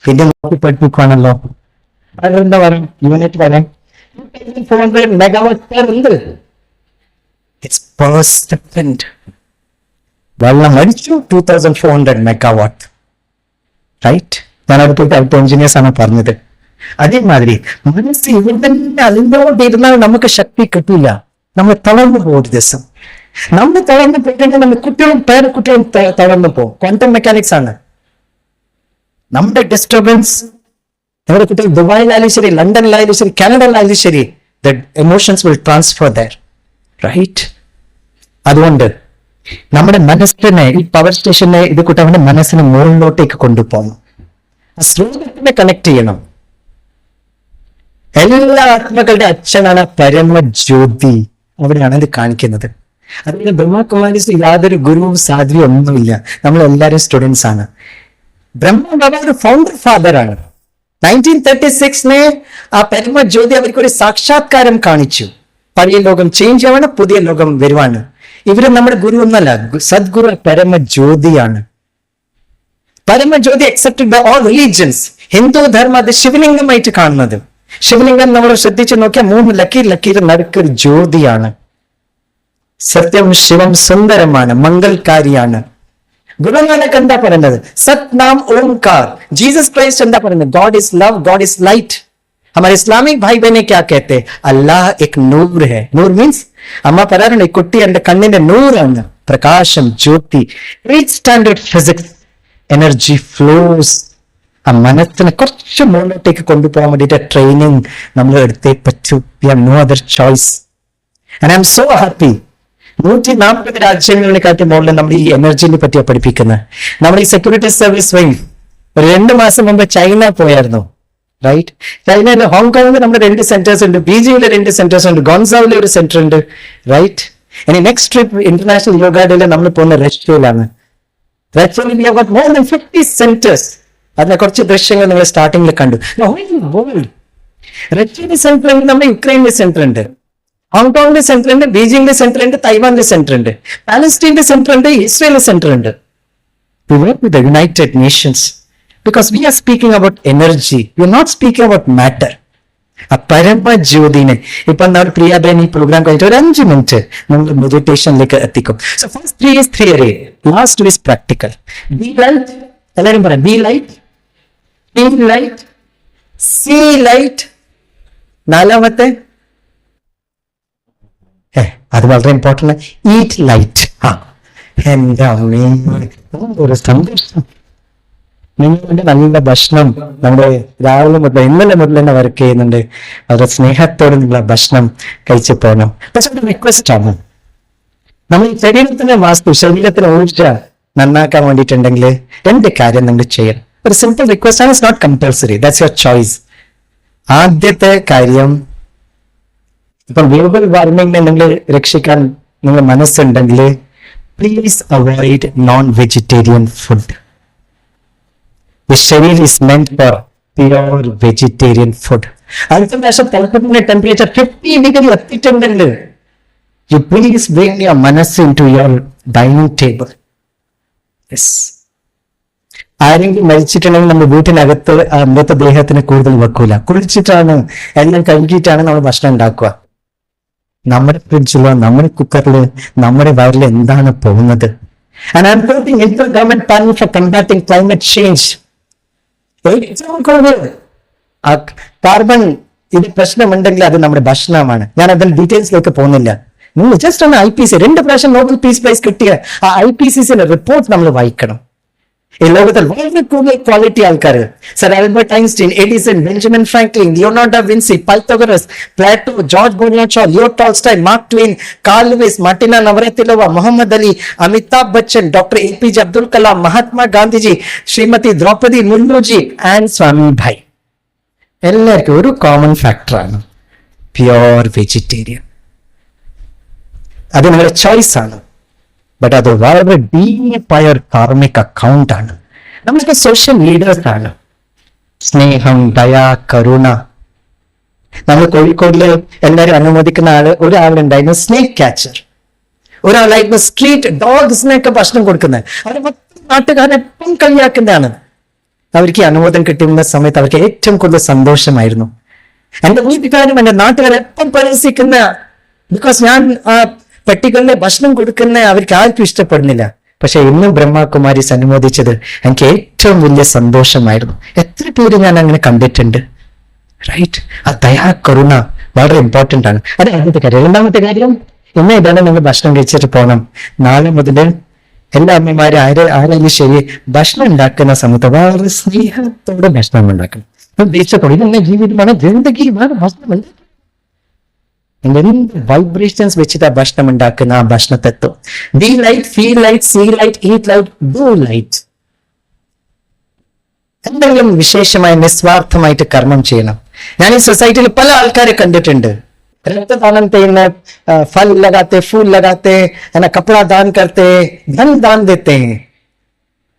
പിന്നെ നോക്കി പഠിപ്പിക്കുകയാണല്ലോ. അതെന്താ പറയും? യൂണിറ്റ് പറയാം. 400 മെഗാവാട്ട് പെർ എന്ത്? It's per second. വെള്ളം അടിച്ചു 2400 മെഗാവാട്ട്. റൈറ്റ്? ഞാൻ അടുത്ത എഞ്ചിനീയേഴ്സ് ആണ് പറഞ്ഞത്. അതേമാതിരി മനസ്സ് ഇവിടെ തന്നെ അലിഞ്ഞോണ്ടിരുന്നാൽ നമുക്ക് ശക്തി കിട്ടില്ല. നമ്മൾ തളർന്നു പോകും. ദിവസം നമ്മൾ തളർന്നു പോയിട്ടുണ്ടെങ്കിൽ നമ്മൾ കുട്ടികളും പേരക്കുട്ടികളും തളർന്നു പോകും. ക്വാണ്ടം മെക്കാനിക്സ് ആണ് നമ്മുടെ ഡിസ്റ്റർബൻസ്. നമ്മുടെ കുട്ടികൾ ദുബായിലായാലും ശരി, ലണ്ടനിലായാലും ശരി, കാനഡയിലായാലും ശരി, the emotions will transfer there. Right? അതുകൊണ്ട് നമ്മുടെ മനസ്സിനെ, ഈ പവർ സ്റ്റേഷനെ ഇത് കൂട്ടവന്റെ മനസ്സിനെ മുകളിലോട്ടേക്ക് കൊണ്ടുപോകണം. ആ സ്രോതസ്സിനെ കണക്ട് ചെയ്യണം. എല്ലാ ആത്മകളുടെ അച്ഛനാണ് പരമജ്യോതി. അവിടെയാണ് ഇത് കാണിക്കുന്നത്. അതിന് ബ്രഹ്മകുമാരീസ് യാതൊരു ഗുരുവും സാധ്വിയും ഒന്നുമില്ല. നമ്മൾ എല്ലാവരും സ്റ്റുഡൻസ് ആണ്. ബ്രഹ്മബാബ ഒരു ഫൗണ്ടർ ഫാദർ ആണ്. 1936 ആ പരമജ്യോതി അവർക്കൊരു സാക്ഷാത്കാരം കാണിച്ചു. പഴയ ലോകം ചേഞ്ച് ആവാണ്, പുതിയ ലോകം വരുവാണ്. ഇവര് നമ്മുടെ ഗുരു ഒന്നല്ല, സദ്ഗുരു പരമജ്യോതിയാണ്. Paramajyoti accepted by all religions. Hindu ധർമ്മം അത് ശിവലിംഗമായിട്ട് കാണുന്നത്. ശിവലിംഗം നമ്മൾ ശ്രദ്ധിച്ചു നോക്കിയാൽ 3 ലക്കീർ നടുക്കൊരു ജ്യോതിയാണ്. സത്യം, ശിവം സുന്ദരമാണ്, മംഗൾക്കാരിയാണ്. ഗുരുനാനക് എന്താ പറയുന്നത്? സത് നാം ओमकार. जीसस क्राइस्ट എന്താ പറയുന്നത്? God is love, God is light. हमारे इस्लामिक भाई बहने क्या कहते हैं? अल्लाह एक नूर है. नूर मीन्स അമ്മ പറയാറുണ്ട്, ഈ കുട്ടി എന്റെ കണ്ണിന്റെ നൂറാണ്, പ്രകാശം, ജ്യോതി. 8th standard physics, energy flows. ആ മനസ്സിനെ കുറച്ച് മുകളിലോട്ടേക്ക് കൊണ്ടുപോകാൻ വേണ്ടിയിട്ട് ട്രെയിനിങ് നമ്മൾ എടുത്തേ പറ്റൂ. We have no other choice. And I am so happy. 140 രാജ്യങ്ങളിനെക്കാട്ടി മുകളിൽ നമ്മൾ ഈ എനർജിനെ പറ്റിയാണ് പഠിപ്പിക്കുന്നത്. നമ്മൾ ഈ സെക്യൂരിറ്റി സർവീസ് വഴി ഒരു 2 മാസം മുമ്പ് ചൈന പോയായിരുന്നു. റൈറ്റ്? ചൈനയിൽ ഹോങ്കോങ്ങിൽ നമ്മുടെ 2 സെന്റേഴ്സ് ഉണ്ട്, ബീജിംഗിൽ 2 സെന്റേഴ്സ് ഉണ്ട്, ഗോൺസാവിലെ ഒരു സെന്റർ ഉണ്ട്. റൈറ്റ്? ഇനി നെക്സ്റ്റ് ട്രിപ്പ് ഇന്റർനാഷണൽ യോഗ ഡേയിൽ നമ്മൾ പോകുന്ന റഷ്യയിലാണ്. റഷ്യയിൽ we have got more than 50 centres. അതിനെ കുറച്ച് ദൃശ്യങ്ങൾ നിങ്ങൾ സ്റ്റാർട്ടിംഗിൽ കണ്ടു. റഷ്യയിലെ സെന്റർ ഉണ്ട്, നമ്മുടെ യുക്രൈനിലെ സെന്റർ ഉണ്ട്, ഹോങ്കോങ്ങിലെ സെന്റർ ഉണ്ട്, ബീജിംഗിലെ സെന്റർ ഉണ്ട്, തൈവാനിലെ സെന്റർ ഉണ്ട്, പാലസ്റ്റീനിലെ സെന്റർ ഉണ്ട്, ഇസ്രയേലിലെ സെന്റർ ഉണ്ട്. We work with the United Nations because we are speaking about energy. We are not speaking about matter. ആ പരമജ്യോതിനെ ഇപ്പൊ നമ്മുടെ പ്രിയാബേൻ ഈ പ്രോഗ്രാം കഴിഞ്ഞിട്ട് ഒരു 5 മിനിറ്റ് നമ്മൾ മെഡിറ്റേഷനിലേക്ക് എത്തിക്കും. So first 3 is theory, last 2 is practical. Be light. എല്ലാവരും പറയാം, be light, feel light, see light. നാലാമത്തെ അത് വളരെ ഇമ്പോർട്ടൻ്റ്. Eat light. എന്റെ അമ്മേ, ഒരു സന്തോഷം. നിങ്ങളുടെ നല്ല ഭക്ഷണം നമ്മുടെ രാവിലെ മുതൽ ഇന്നലെ മുതൽ തന്നെ വർക്ക് ചെയ്യുന്നുണ്ട്. വളരെ സ്നേഹത്തോടെ നിന്നുള്ള ഭക്ഷണം കഴിച്ചു പോകണം. പക്ഷെ ഒരു റിക്വസ്റ്റ് ആണ്, നമ്മൾ ഈ ശരീരത്തിന്റെ വാസ്തു, ശരീരത്തിന് ഊർജ നന്നാക്കാൻ വേണ്ടിയിട്ടുണ്ടെങ്കിൽ 2 കാര്യം നിങ്ങൾ ചെയ്യണം. ഒരു സിമ്പിൾ റിക്വസ്റ്റ് ആണ്, it's not compulsory, that's your choice. ആദ്യത്തെ കാര്യം, ഇപ്പൊ ഗ്ലോബൽ വാർമിംഗിനെ നിങ്ങൾ രക്ഷിക്കാൻ നിങ്ങൾ മനസ്സുണ്ടെങ്കിൽ please avoid non vegetarian food. The ശരീരം is meant for pure vegetarian food. അടുത്ത പ്രാവശ്യം തലപ്പത്തിന്റെ ടെമ്പറേച്ചർ 50 ഡിഗ്രി എത്തിയിട്ടുണ്ടെങ്കിൽ you please bring your മനസ്സ് into your dining table. Yes. ആരെങ്കിലും മരിച്ചിട്ടുണ്ടെങ്കിൽ നമ്മൾ വീട്ടിനകത്ത് മൃതദേഹത്തിന് കൂടുതൽ വെക്കൂല. കുളിച്ചിട്ടാണ്, എല്ലാം കഴുകിയിട്ടാണ് നമ്മൾ ഭക്ഷണം ഉണ്ടാക്കുക. നമ്മുടെ ഫ്രിഡ്ജിലോ നമ്മുടെ കുക്കറില് നമ്മുടെ വയറിൽ എന്താണ് പോകുന്നത്? And I'm quoting Intergovernmental Panel for Combating Climate Change. Carbon ഇത് പ്രശ്നമുണ്ടെങ്കിൽ അത് നമ്മുടെ ഭക്ഷണമാണ്. ഞാൻ അതിൽ ഡീറ്റെയിൽസിലേക്ക് പോകുന്നില്ല. നിങ്ങൾ ജസ്റ്റ് ഒന്ന് IPCC 2 പ്രാവശ്യം നോബൽ പീസ് പ്രൈസ് കിട്ടിയ ആ IPCCയുടെ റിപ്പോർട്ട് നമ്മൾ വായിക്കണം. ഈ ലോകത്തിൽ വളരെ കൂടുതൽ ക്വാളിറ്റി ആൾക്കാർ, sir Albert Einstein, Edison, Benjamin Franklin, Leonardo da Vinci, Pythagoras, Plato, George Bernard Shaw, Leo Tolstoy, Mark Twain, Carl Lewis, Martina Navratilova, Muhammad Ali, Amitabh Bachchan, doctor APJ Abdul Kalam, Mahatma Gandhiji, Shrimati Droupadi Murmuji and Swami Bhai, എല്ലാവർക്കും ഒരു കോമൺ ഫാക്ടറാണ് പ്യുവർ വെജിറ്റേറിയൻ. അത് നിങ്ങളുടെ ചോയ്സ് ആണ്. ബട്ട് അത് വളരെ ഡീപ്പായ ഒരു കാർമിക് അക്കൗണ്ട് ആണ്. നമ്മളൊക്കെ സോഷ്യൽ ലീഡേഴ്സ് ആണ്. സ്നേഹം, ദയ, കരുണ. നമ്മൾ കോഴിക്കോടില് എല്ലാവരും അനുമോദിക്കുന്ന ഒരാളുണ്ടായിരുന്നു, സ്നേക്ക് ക്യാച്ചർ. ഒരാളായിരുന്നു സ്ട്രീറ്റ് ഡോഗ്സിനൊക്കെ ഭക്ഷണം കൊടുക്കുന്നത്. അവർ നാട്ടുകാരെപ്പം കളിയാക്കുന്നതാണ്. അവർക്ക് അനുമോദനം കിട്ടുന്ന സമയത്ത് അവർക്ക് ഏറ്റവും കൂടുതൽ സന്തോഷമായിരുന്നു. എന്റെ വീട്ടുകാരും എന്റെ നാട്ടുകാരെപ്പം പരിഹസിക്കുന്ന, ബിക്കോസ് ഞാൻ പട്ടികളിലെ ഭക്ഷണം കൊടുക്കുന്ന അവർക്ക് ആർക്കും ഇഷ്ടപ്പെടുന്നില്ല. പക്ഷെ ഇന്നും ബ്രഹ്മകുമാരീസ് അനുമോദിച്ചത് എനിക്ക് ഏറ്റവും വലിയ സന്തോഷമായിരുന്നു. എത്ര പേര് ഞാൻ അങ്ങനെ കണ്ടിട്ടുണ്ട്. റൈറ്റ്? ആ ദയാ കരുണ വളരെ ഇമ്പോർട്ടന്റ് ആണ്. അത് ആദ്യത്തെ കാര്യം. 2ാമത്തെ കാര്യം, ഇന്ന് ഇതാണ് നിങ്ങൾ ഭക്ഷണം കഴിച്ചിട്ട് പോകണം. നാളെ മുതൽ എല്ലാ അമ്മമാരും ആരെങ്കിലും ശരി ഭക്ഷണം ഉണ്ടാക്കുന്ന സമയത്ത് വളരെ സ്നേഹത്തോടെ ഭക്ഷണം ഉണ്ടാക്കണം. ദേശത്തോടെ ഇതെന്നെ ജീവിതമാണ്, ജിന്ദഗിയാണ് ഭക്ഷണം ഉണ്ടാക്കണം. എന്ത് വൈബ്രേഷൻസ് വെച്ചിട്ട് ആ ഭക്ഷണം ഉണ്ടാക്കുന്ന ആ ഭക്ഷണത്വം. Be light, feel light, see light, eat light, do light. എന്തെങ്കിലും വിശേഷമായ നിസ്വാർത്ഥമായിട്ട് കർമ്മം ചെയ്യണം. ഞാൻ ഈ സൊസൈറ്റിയിൽ പല ആൾക്കാരെ കണ്ടിട്ടുണ്ട്. രക്തദാനം ചെയ്യുന്ന, ഫൽ ലഗാത്തെ, ഫൂൽ ലഗാത്തെ, കപ്പട ദാൻ കർത്തെ, ധൻ ദാൻ ദേത്തെ.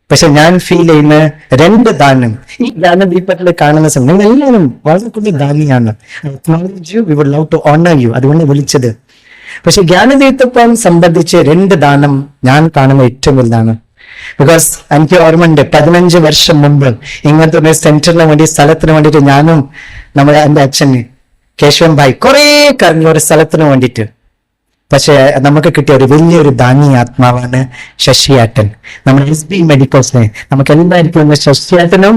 പക്ഷെ ഞാൻ ഫീൽ ചെയ്യുന്ന 2 ദാനം ഈ ദാനദീപത്തിൽ കാണുന്ന സമയം നിങ്ങൾ എല്ലാവരും വളരെ കൂടുതൽ ദാനിയാണ്. അതുകൊണ്ട് വിളിച്ചത്. പക്ഷെ ജ്ഞാനദീപം സംബന്ധിച്ച് 2 ദാനം ഞാൻ കാണുന്ന ഏറ്റവും വലുതാണ്. ബിക്കോസ് എനിക്ക് ഓർമ്മയുണ്ട്, 15 വർഷം മുമ്പ് ഇങ്ങനത്തെ ഒരു സെന്ററിന് വേണ്ടി, സ്ഥലത്തിന് വേണ്ടിയിട്ട് ഞാനും നമ്മുടെ എന്റെ അച്ഛൻ കേശവൻ ഭായ് കുറെ കറങ്ങി ഒരു സ്ഥലത്തിന് വേണ്ടിയിട്ട്. പക്ഷെ നമുക്ക് കിട്ടിയ ഒരു വലിയൊരു ദാനി ആത്മാവാണ് ശശിയേട്ടൻ. നമ്മുടെ SB മെഡിക്കൽസിനെ നമുക്ക് എന്തായിരിക്കും ശശിയേട്ടനും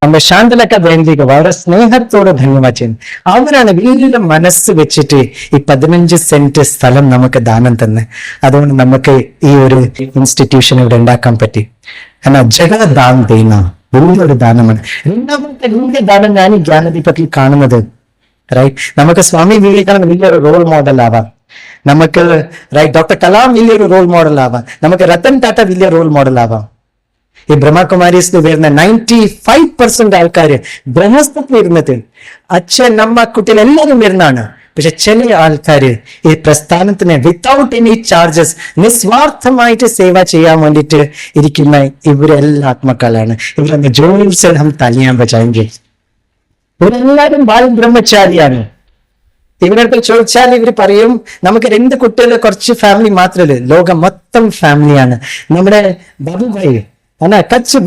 നമ്മുടെ ശാന്തലക്ക വേണ്ടിക്ക് വളരെ സ്നേഹത്തോടെ ധന്യവാദം ചെയ്യുന്നു. അവരാണ് വലിയ മനസ്സ് വെച്ചിട്ട് ഈ 15 സെന്റ് സ്ഥലം നമുക്ക് ദാനം തന്നെ. അതുകൊണ്ട് നമുക്ക് ഈ ഒരു ഇൻസ്റ്റിറ്റ്യൂഷൻ ഇവിടെ ഉണ്ടാക്കാൻ പറ്റി. എന്നാൽ ജഗദാൻ ദീന വലിയൊരു ദാനമാണ്. 2ാമത്തെ വലിയ ദാനം ഞാൻ ഈ ജ്ഞാനദീപത്തിൽ കാണുന്നത്, റൈറ്റ്, നമുക്ക് സ്വാമി വിവേകാനന്ദ വലിയൊരു റോൾ മോഡൽ ആവാം. നമുക്ക് ഡോക്ടർ കലാം വലിയൊരു റോൾ മോഡൽ ആവാം. നമുക്ക് രത്തൻ ടാറ്റ വലിയ റോൾ മോഡൽ ആവാം. ഈ ബ്രഹ്മകുമാരീസിൽ വരുന്ന 95% ആൾക്കാര് ബ്രഹ്മസ്ഥത്തിൽ ഇരുന്നിട്ട് അച്ഛൻ, അമ്മ, കുട്ടികൾ എല്ലാവരും വരുന്നതാണ്. പക്ഷെ ചില ആൾക്കാര് ഈ പ്രസ്ഥാനത്തിന് വിത്തൗട്ട് എനി ചാർജസ് നിസ്വാർത്ഥമായിട്ട് സേവ ചെയ്യാൻ വേണ്ടിയിട്ട് ഇരിക്കുന്ന ഇവരെല്ലാം ആത്മക്കളാണ്. ഇവരൊന്ന് ജോലിയിൽ ഹം തലിയാൻ ബജായെങ്കിൽ ഇവരെല്ലാവരും ബാല ബ്രഹ്മചാരിയാണ്. ഇവരടുത്ത് ചോദിച്ചാൽ ഇവർ പറയും നമുക്ക് 2 കുട്ടികളുടെ കുറച്ച് ഫാമിലി മാത്രമല്ല, ലോകം മൊത്തം ഫാമിലിയാണ്. നമ്മുടെ ബാബുഭായി കച്ച്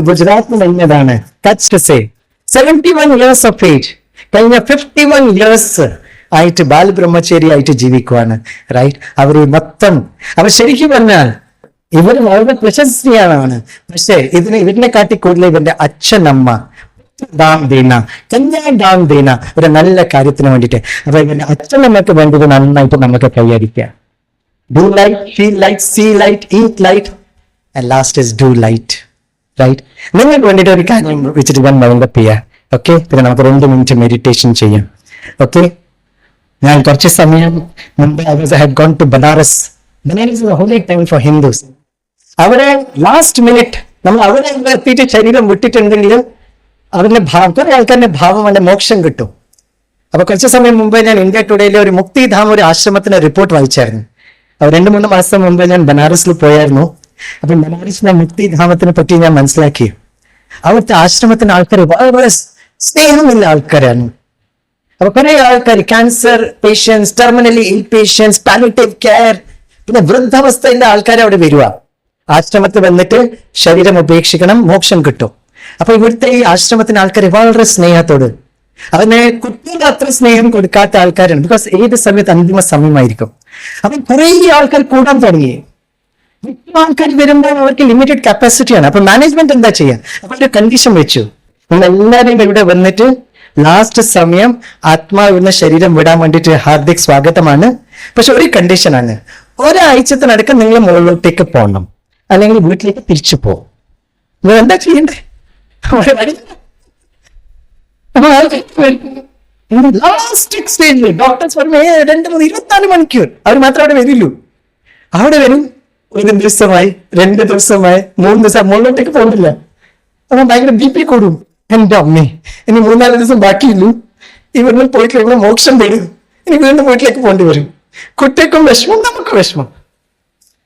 ഗുജറാത്തിൽ കഴിഞ്ഞതാണ്. കച്ച് 71 years of age, കഴിഞ്ഞ 51 years ആയിട്ട് ബാലബ്രഹ്മചാരി ആയിട്ട് ജീവിക്കുവാണ്. റൈറ്റ്? അവർ മൊത്തം അവർ ശരിക്കും പറഞ്ഞാൽ ഇവർ വളരെ പ്രശസ്തിയാണ്. പക്ഷെ ഇവരിനെ കാട്ടി കൂടുതൽ ഇവരുടെ അച്ഛനമ്മ ദാൻ ദീന, കന്യാ ദാൻ ദീന, ഒരു നല്ല കാര്യത്തിന് വേണ്ടിയിട്ട്. അപ്പൊ ഇവന്റെ അച്ഛനമ്മക്ക് വേണ്ടത് നന്നായിട്ട് നമുക്ക് കൈയടിക്കാം. Do light, feel light, see light, eat light, and last is do light. Right? നിങ്ങൾക്ക് വേണ്ടിയിട്ട് ഒരു കാര്യം വെച്ചിട്ട് ഞാൻ മൈൻഡപ്പ് ചെയ്യാം. ഓക്കെ, പിന്നെ നമുക്ക് 2 മിനിറ്റ് മെഡിറ്റേഷൻ ചെയ്യാം. ഓക്കെ, ഞാൻ കുറച്ച് സമയം മുമ്പ് I had gone to Banaras. Banaras is a holy time for Hindus. അവിടെ ലാസ്റ്റ് മിനിറ്റ് നമ്മൾ അവിടെ എത്തിയിട്ട് ശരീരം വിട്ടിട്ടുണ്ടെങ്കിൽ അവരുടെ കുറെ ആൾക്കാരുടെ ഭാവം അവന്റെ മോക്ഷം കിട്ടും. അപ്പൊ കുറച്ച് സമയം മുമ്പ് ഞാൻ ഇന്ത്യ ടുഡേയിലെ ഒരു മുക്തിധാം ഒരു ആശ്രമത്തിന്റെ റിപ്പോർട്ട് വായിച്ചായിരുന്നു. 2-3 മാസം മുമ്പ് ഞാൻ ബനാറസിൽ പോയായിരുന്നു. അപ്പൊ ബനാറസിലെ മുക്തിധാമത്തിനെ പറ്റി ഞാൻ മനസ്സിലാക്കി. അവിടുത്തെ ആശ്രമത്തിന്റെ ആൾക്കാർ വളരെ സ്നേഹമുള്ള ആൾക്കാരാണ്. അപ്പൊ കുറെ ആൾക്കാർ ക്യാൻസർ പേഷ്യൻസ്, ടെർമിനലി ഇൽ പേഷ്യൻസ്, പാലിയേറ്റീവ് കെയർ, പിന്നെ വൃദ്ധാവസ്ഥയിലെ ആൾക്കാർ അവിടെ വരുക. ആശ്രമത്തിൽ വന്നിട്ട് ശരീരം ഉപേക്ഷിക്കണം, മോക്ഷം കിട്ടും. അപ്പൊ ഇവിടുത്തെ ഈ ആശ്രമത്തിന് ആൾക്കാർ വളരെ സ്നേഹത്തോട്, അവനെ കുട്ടികളുടെ അത്ര സ്നേഹം കൊടുക്കാത്ത ആൾക്കാരാണ്. ബിക്കോസ് ഏത് സമയത്ത് അന്തിമ സമയമായിരിക്കും. അപ്പൊ കുറെ ആൾക്കാർ കൂടാൻ തുടങ്ങി. ആൾക്കാർ വരുമ്പോൾ അവർക്ക് ലിമിറ്റഡ് കപ്പാസിറ്റിയാണ്. അപ്പൊ മാനേജ്മെന്റ് എന്താ ചെയ്യാ? അപ്പൊ ഒരു കണ്ടീഷൻ വെച്ചു, നിങ്ങൾ എല്ലാവരും ഇവിടെ വന്നിട്ട് ലാസ്റ്റ് സമയം ആത്മാവിന്റെ ശരീരം വിടാൻ വേണ്ടിയിട്ട് ഹാർദിക് സ്വാഗതമാണ്. പക്ഷെ ഒരു കണ്ടീഷനാണ്, ഒരാഴ്ചത്തിനടക്കം നിങ്ങൾ മുകളിലോട്ടേക്ക് പോകണം, അല്ലെങ്കിൽ വീട്ടിലേക്ക് തിരിച്ചു പോകും. നിങ്ങൾ എന്താ ചെയ്യണ്ടേ? ലാസ്റ്റ് സ്റ്റേജിൽ ഡോക്ടേഴ്സ് പറഞ്ഞു 2-3-24 മണിക്കൂർ അവർ മാത്രം അവിടെ വരില്ലൂ. അവിടെ വരും 1 ദിവസമായി, 2 ദിവസമായി, 3 ദിവസം മുകളിലോട്ടേക്ക് പോകില്ല. അപ്പൊ ഭയങ്കര BP കൂടും. എന്റെ അമ്മേ, ഇനി 3-4 ദിവസം ബാക്കിയുള്ളൂ, ഇവിടുന്ന് പോയി കഴിയുമ്പോൾ മോക്ഷം വരും, ഇനി വീണ്ടും വീട്ടിലേക്ക് പോകേണ്ടി വരും. കുട്ടിക്കും വിഷമം, നമുക്ക് വിഷമം.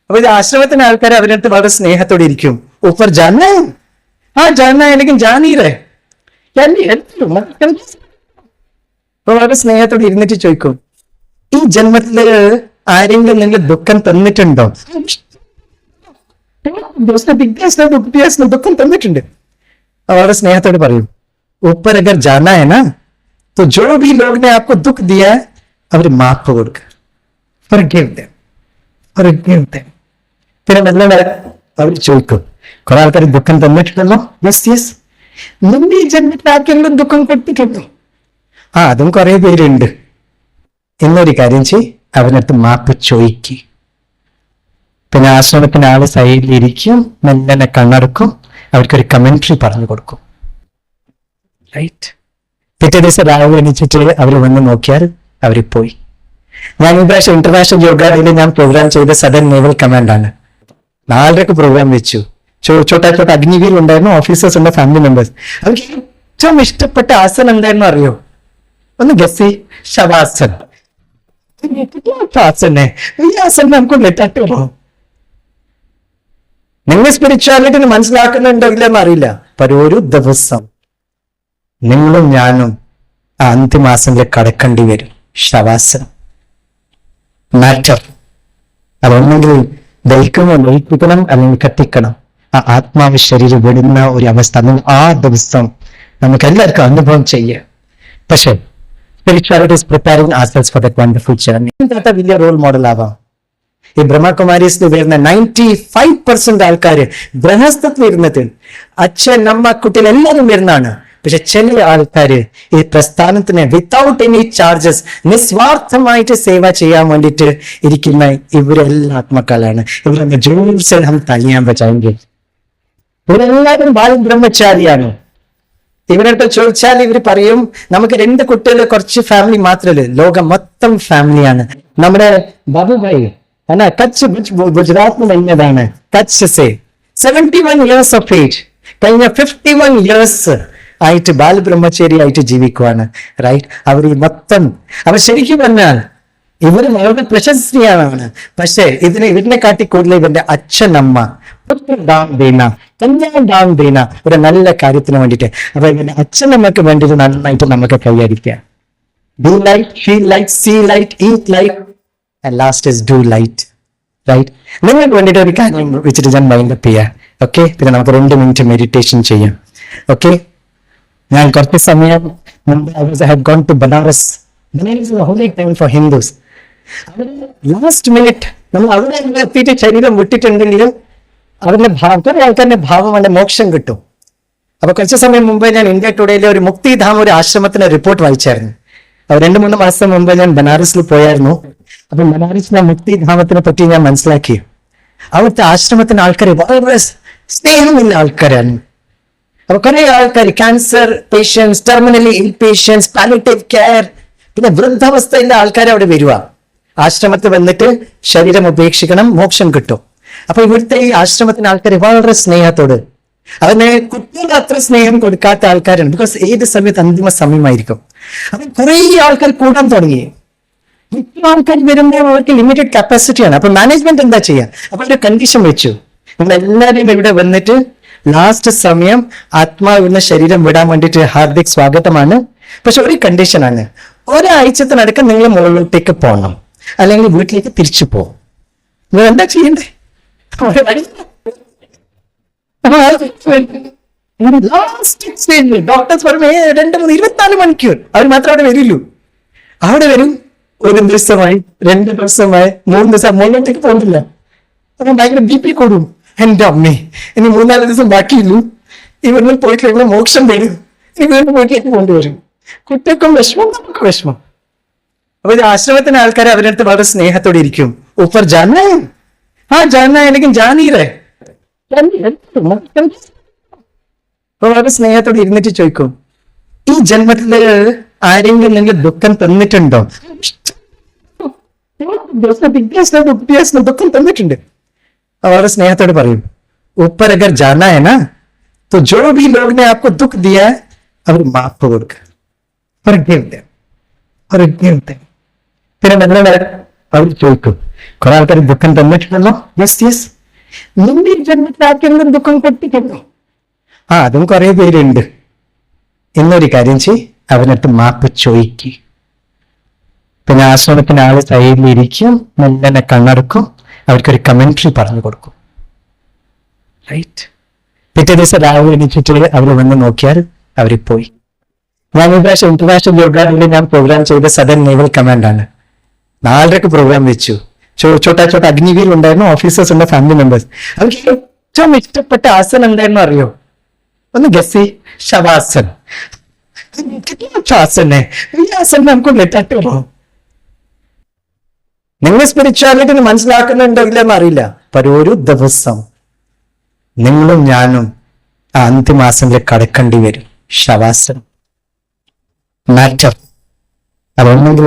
അപ്പൊ ഇത് ആശ്രമത്തിന്റെ ആൾക്കാർ അവരടുത്ത് വളരെ സ്നേഹത്തോടെ ഇരിക്കും. ऊपर जाना है, हाँ जाना है, लेकिन जा नहीं रहे. വളരെ സ്നേഹത്തോടെ ഇരുന്നിട്ട് ചോദിക്കും, ഈ ജന്മത്തില് ആരെങ്കിലും നിങ്ങൾ ദുഃഖം തന്നിട്ടുണ്ടോ? ദുഃഖം തന്നിട്ടുണ്ട്. വളരെ സ്നേഹത്തോടെ പറയും, ऊपर अगर जाना है ना तो जो भी लोग ने आपको दुख दिया है അവർ മാപ്പ് കൊടുക്കുക. Forgive them. Forgive them. പിന്നെ മെല്ലെ അവർ ചോദിക്കും, കുറെ ആൾക്കാർ ദുഃഖം തന്നിട്ടുണ്ടല്ലോ. യെസ് യെസ്, നിന്റെ ഈ ജന്മത്തിൽ ആർക്കെങ്കിലും ദുഃഖം കൊടുത്തിട്ടുണ്ടോ? അതും കുറെ പേരുണ്ട്. എന്നൊരു കാര്യം ചെയ്, അവനടുത്ത് മാപ്പ് ചോദിക്കും. പിന്നെ ആശ്രമത്തിന്റെ ആള് സൈഡിലിരിക്കും, മെല്ലനെ കണ്ണടക്കും, അവർക്കൊരു കമന്ററി പറഞ്ഞു കൊടുക്കും. റൈറ്റ്. പിറ്റേ ദിവസം രാവിലെ എണീച്ചിട്ട് അവർ വന്ന് നോക്കിയാൽ അവർ പോയി. ഞാൻ ഈ പ്രാവശ്യം ഇന്റർനാഷണൽ യോഗ ഡേയിൽ ഞാൻ പ്രോഗ്രാം ചെയ്ത സദൻ നേവൽ കമാൻഡാണ്. 4 പ്രോഗ്രാം വെച്ചു. ചോട്ടാ അഗ്നിവീർ ഉണ്ടായിരുന്നു, ഓഫീസേഴ്സ് ഉണ്ട്, ഫാമിലി മെമ്പേഴ്സ്. അവർക്ക് ഏറ്റവും ഇഷ്ടപ്പെട്ട ആസനം എന്തായിരുന്നു അറിയോ? ഒന്ന് ഗസി ശവാസൻ. നമുക്ക് ലെറ്റാട്ടോ. നിങ്ങൾ സ്പിരിച്വാലിറ്റിന് മനസ്സിലാക്കുന്നുണ്ടോ ഇല്ലെന്ന് അറിയില്ല. ഒരു ദിവസം നിങ്ങളും ഞാനും ആ അന്തിമാസങ്ങളിൽ കടക്കേണ്ടി വരും. ശവാസനം മാറ്റർ. അതൊന്നെങ്കിൽ ദഹിക്കണം, അല്ലെങ്കിൽ കത്തിക്കണം. ആ ആത്മാവ് ശരീരം വിടുന്ന ഒരു അവസ്ഥ ആ ദിവസം നമുക്ക് എല്ലാവർക്കും അനുഭവം ചെയ്യാം. പക്ഷെ spirituality is preparing ourselves for that wonderful journey. ഇന്നത്തെ വലിയ റോൾ മോഡൽ ആവാം. ഈ ബ്രഹ്മകുമാരീസിൽ വരുന്ന 95% ആൾക്കാര് ഗൃഹസ്ഥത്തിൽ ഇരുന്നിട്ട് അച്ഛൻ, അമ്മ, കുട്ടികൾ എല്ലാവരും വരുന്നതാണ്. പക്ഷെ ചില ആൾക്കാര് ഈ പ്രസ്ഥാനത്തിന് വിത്തൗട്ട് എനി ചാർജസ് നിസ്വാർത്ഥമായിട്ട് സേവ ചെയ്യാൻ വേണ്ടിയിട്ട് ഇരിക്കുന്ന ഇവരെല്ലാം ആത്മക്കളാണ്. ഇവരുടെ ജോലിസ് ഹം തനിയാൻ പറ്റാമെങ്കിൽ ഇവരെല്ലാവരും ബാല ബ്രഹ്മചാരിയാണ്. ഇവരടുത്ത് ചോദിച്ചാൽ ഇവർ പറയും, നമുക്ക് 2 കുട്ടികൾ, കുറച്ച് ഫാമിലി മാത്രമല്ല, ലോകം മൊത്തം ഫാമിലിയാണ്. നമ്മുടെ ബാബുഭായി കച്ച് ഗുജറാത്തിൽ എന്നതാണ്. കച്ച് 71 years of age, കഴിഞ്ഞ 51 years ആയിട്ട് ബാലബ്രഹ്മചാരി ആയിട്ട് ജീവിക്കുവാണ്. റൈറ്റ്. അവർ മൊത്തം അവർ ശരിക്കും പറഞ്ഞാൽ ഇവര് വളരെ പ്രശസ്തിയാണ്. പക്ഷെ ഇവരിനെ കാട്ടി കൂടുതൽ ഇവരുടെ അച്ഛനമ്മ കല്യാണം ദീന ഒരു നല്ല കാര്യത്തിന് വേണ്ടിയിട്ട്. അപ്പൊ ഇവരുടെ അച്ഛനമ്മക്ക് വേണ്ടിയിട്ട് നന്നായിട്ട് നമുക്ക് കൈയടിക്കാം. Do light, feel light, see light, eat light, and last is do light. Right. നിങ്ങൾക്ക് വേണ്ടിയിട്ട് ഒരു കാര്യം വെച്ചിട്ട് ഞാൻ മൈൻഡപ്പ് ചെയ്യാം. ഓക്കെ, പിന്നെ നമുക്ക് 2 മിനിറ്റ് മെഡിറ്റേഷൻ ചെയ്യാം. ഓക്കെ, ഞാൻ കുറച്ച് സമയം മുമ്പ് I had gone to Banaras. Banaras is a holy time for Hindus. Last minute നമ്മൾ അവിടെ എത്തിയിട്ട് ശരീരം വിട്ടിട്ടുണ്ടെങ്കിൽ അവരുടെ കുറെ ആൾക്കാരുടെ ഭാവം അവന്റെ മോക്ഷം കിട്ടും. അപ്പൊ കുറച്ച് സമയം മുമ്പ് ഞാൻ ഇന്ത്യ ടുഡേയിലെ ഒരു മുക്തിധാം ഒരു ആശ്രമത്തിന്റെ റിപ്പോർട്ട് വായിച്ചായിരുന്നു. 2-3 മാസം മുമ്പ് ഞാൻ ബനാറസിൽ പോയായിരുന്നു. അപ്പൊ ബനാറസിലെ മുക്തിധാമത്തിനെ പറ്റി ഞാൻ മനസ്സിലാക്കി. അവിടുത്തെ ആശ്രമത്തിന് ആൾക്കാർ വളരെ സ്നേഹമുള്ള ആൾക്കാരാണ്. അപ്പൊ കുറെ ആൾക്കാർ ക്യാൻസർ പേഷ്യൻസ്, ടെർമിനലി ഇൽ പേഷ്യൻസ്, പാലിയേറ്റീവ് കെയർ, പിന്നെ വൃദ്ധാവസ്ഥയിലെ ആൾക്കാർ അവിടെ വരുക. ആശ്രമത്തിൽ വന്നിട്ട് ശരീരം ഉപേക്ഷിക്കണം, മോക്ഷം കിട്ടും. അപ്പൊ ഇവിടുത്തെ ഈ ആശ്രമത്തിന് ആൾക്കാർ വളരെ സ്നേഹത്തോട്, അതിനെ കുട്ടികൾ അത്ര സ്നേഹം കൊടുക്കാത്ത ആൾക്കാരാണ്. ബിക്കോസ് ഏത് സമയത്ത് അന്തിമ സമയമായിരിക്കും. അപ്പൊ കുറെ ആൾക്കാർ കൂടാൻ തുടങ്ങി. ആൾക്കാർ വരുമ്പോൾ അവർക്ക് ലിമിറ്റഡ് കപ്പാസിറ്റിയാണ്. അപ്പൊ മാനേജ്മെന്റ് എന്താ ചെയ്യാ? അപ്പൊ ഒരു കണ്ടീഷൻ വെച്ചു, നിങ്ങൾ എല്ലാവരും ഇവിടെ വന്നിട്ട് ലാസ്റ്റ് സമയം ആത്മാവിന്റെ ശരീരം വിടാൻ വേണ്ടിയിട്ട് ഹാർദിക് സ്വാഗതമാണ്. പക്ഷെ ഒരു കണ്ടീഷനാണ്, ഒരാഴ്ചത്തിനടക്കം നിങ്ങൾ മുകളിലോട്ടേക്ക് പോകണം, അല്ലെങ്കിൽ വീട്ടിലേക്ക് തിരിച്ചു പോകും. നിങ്ങൾ എന്താ ചെയ്യണ്ടേ? ഡോക്ടേഴ്സ് പറയുമ്പോ 2-3-24 മണിക്കൂർ അവർ മാത്രം അവിടെ വരില്ലൂ. അവിടെ വരും, 1 ദിവസമായി, 2 ദിവസമായി, 3 ദിവസം മുകളിലോട്ടേക്ക് പോകുന്നില്ല. അപ്പൊ ഭയങ്കര BP കൂടും. എന്റെ അമ്മേ, ഇനി 3-4 ദിവസം ബാക്കിയുള്ളൂ, ഇവിടുന്ന് പോയിട്ട് കഴിഞ്ഞാൽ മോക്ഷം വരും, ഇനി വീണ്ടും വീട്ടിലേക്ക് കൊണ്ടുവരും. കുട്ടികൾക്കും വിഷമം, നമുക്ക് വിഷമം. അപ്പൊ ഇത് ആശ്രമത്തിന് ആൾക്കാരെ അവരടുത്ത് വളരെ സ്നേഹത്തോടെ ഇരിക്കും. ഊപ്പർ ജാനാ ജാനാ എനിക്ക് ജാനീരേ, അപ്പൊ വളരെ സ്നേഹത്തോടെ ഇരുന്നിട്ട് ചോദിക്കും, ഈ ജന്മത്തില് ആരെങ്കിലും നിങ്ങൾ ദുഃഖം തന്നിട്ടുണ്ടോ? ദുഃഖം തന്നിട്ടുണ്ട്. വളരെ സ്നേഹത്തോട് പറയും, ऊपर अगर जाना है ना तो जो भी लोग ने आपको दुख दिया है അവർ മാപ്പ് കൊടുക്കുക. പിന്നെ നിങ്ങളുടെ അവർ ചോദിക്കും, കുറെ ആൾക്കാർ ദുഃഖം തന്നിട്ടുണ്ടല്ലോ. യെസ് യെസ്, നിന്റെ ജന്മത്തിൽ ആർക്കെങ്കിലും ദുഃഖം കൊടുത്തിട്ടുണ്ടോ? അതും കുറെ പേരുണ്ട്. എന്നൊരു കാര്യം ചെയ്, അവനടുത്ത് മാപ്പ് ചോദിക്കുക. പിന്നെ ആശ്രമത്തിന് ആള് സൈഡിലിരിക്കും, മെല്ലനെ കണ്ണടക്കും, അവർക്കൊരു കമന്ററി പറഞ്ഞു കൊടുക്കും. റൈറ്റ്. പിറ്റേ ദിവസം രാവിലെ എണീച്ചിട്ട് അവർ വന്ന് നോക്കിയാൽ അവർ പോയി. ഞാൻ ഈ പ്രാവശ്യം ഇന്റർനാഷണൽ യോഗയിൽ ഞാൻ പ്രോഗ്രാം ചെയ്ത സദൻ നേവൽ കമാൻഡ് ആണ്. 4:30 പ്രോഗ്രാം വെച്ചു. ചോട്ടാ അഗ്നിവീർ ഉണ്ടായിരുന്നു, ഓഫീസേഴ്സ് ഉണ്ട്, ഫാമിലി മെമ്പേഴ്സ്. അവർക്ക് ഏറ്റവും ഇഷ്ടപ്പെട്ട ആസനം എന്തായിരുന്നു അറിയോ? ഒന്ന് ഗസി ശവാസൻ. നമുക്ക് ലെറ്റാട്ടോ. നിങ്ങൾ സ്പിരിച്വാലിറ്റി മനസ്സിലാക്കുന്നുണ്ടോ ഇല്ലെന്ന് അറിയില്ല. ഒരു ദിവസം നിങ്ങളും ഞാനും ആ അന്തിമാസത്തിൽ കടക്കേണ്ടി വരും. ശവാസനം മാറ്റർ. അതൊന്നെങ്കിൽ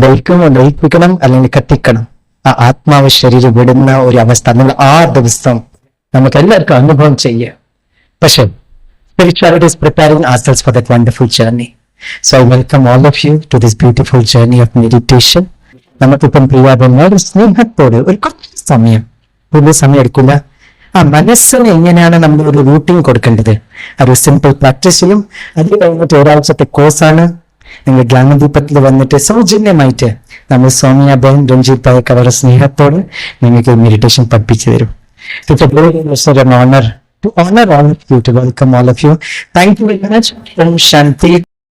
ദഹിപ്പിക്കണം, അല്ലെങ്കിൽ കത്തിക്കണം. ആ ആത്മാവ് ശരീരം വിടുന്ന ഒരു അവസ്ഥ നിങ്ങൾ ആ ദിവസം നമുക്ക് എല്ലാവർക്കും അനുഭവം ചെയ്യാം. പക്ഷെ spirituality is preparing ourselves for that wonderful journey. So I welcome all of you to this beautiful journey of meditation. നമുക്കിപ്പം പ്രിയാതന്മാർ സ്നേഹത്തോട് ഒരു കുറച്ച് സമയം, വലിയ സമയം എടുക്കില്ല, ആ മനസ്സിന് എങ്ങനെയാണ് നമ്മൾ ഒരു റൂട്ടീൻ കൊടുക്കേണ്ടത്, ഒരു സിമ്പിൾ പ്രാക്ടീസ് ചെയ്യും. അത് കഴിഞ്ഞിട്ട് ഒരാഴ്ചത്തെ കോഴ്സാണ്. നിങ്ങൾ ജ്ഞാനദീപത്തിൽ വന്നിട്ട് സൗജന്യമായിട്ട് നമ്മൾ സൗമ്യാബേൻ രഞ്ജിത് ഭായ് അവരുടെ സ്നേഹത്തോട് നിങ്ങൾക്ക് മെഡിറ്റേഷൻ പഠിപ്പിച്ചു തരും. It's a great honor to honor all of you, to welcome all of you. Thank you very much. Om Shanti.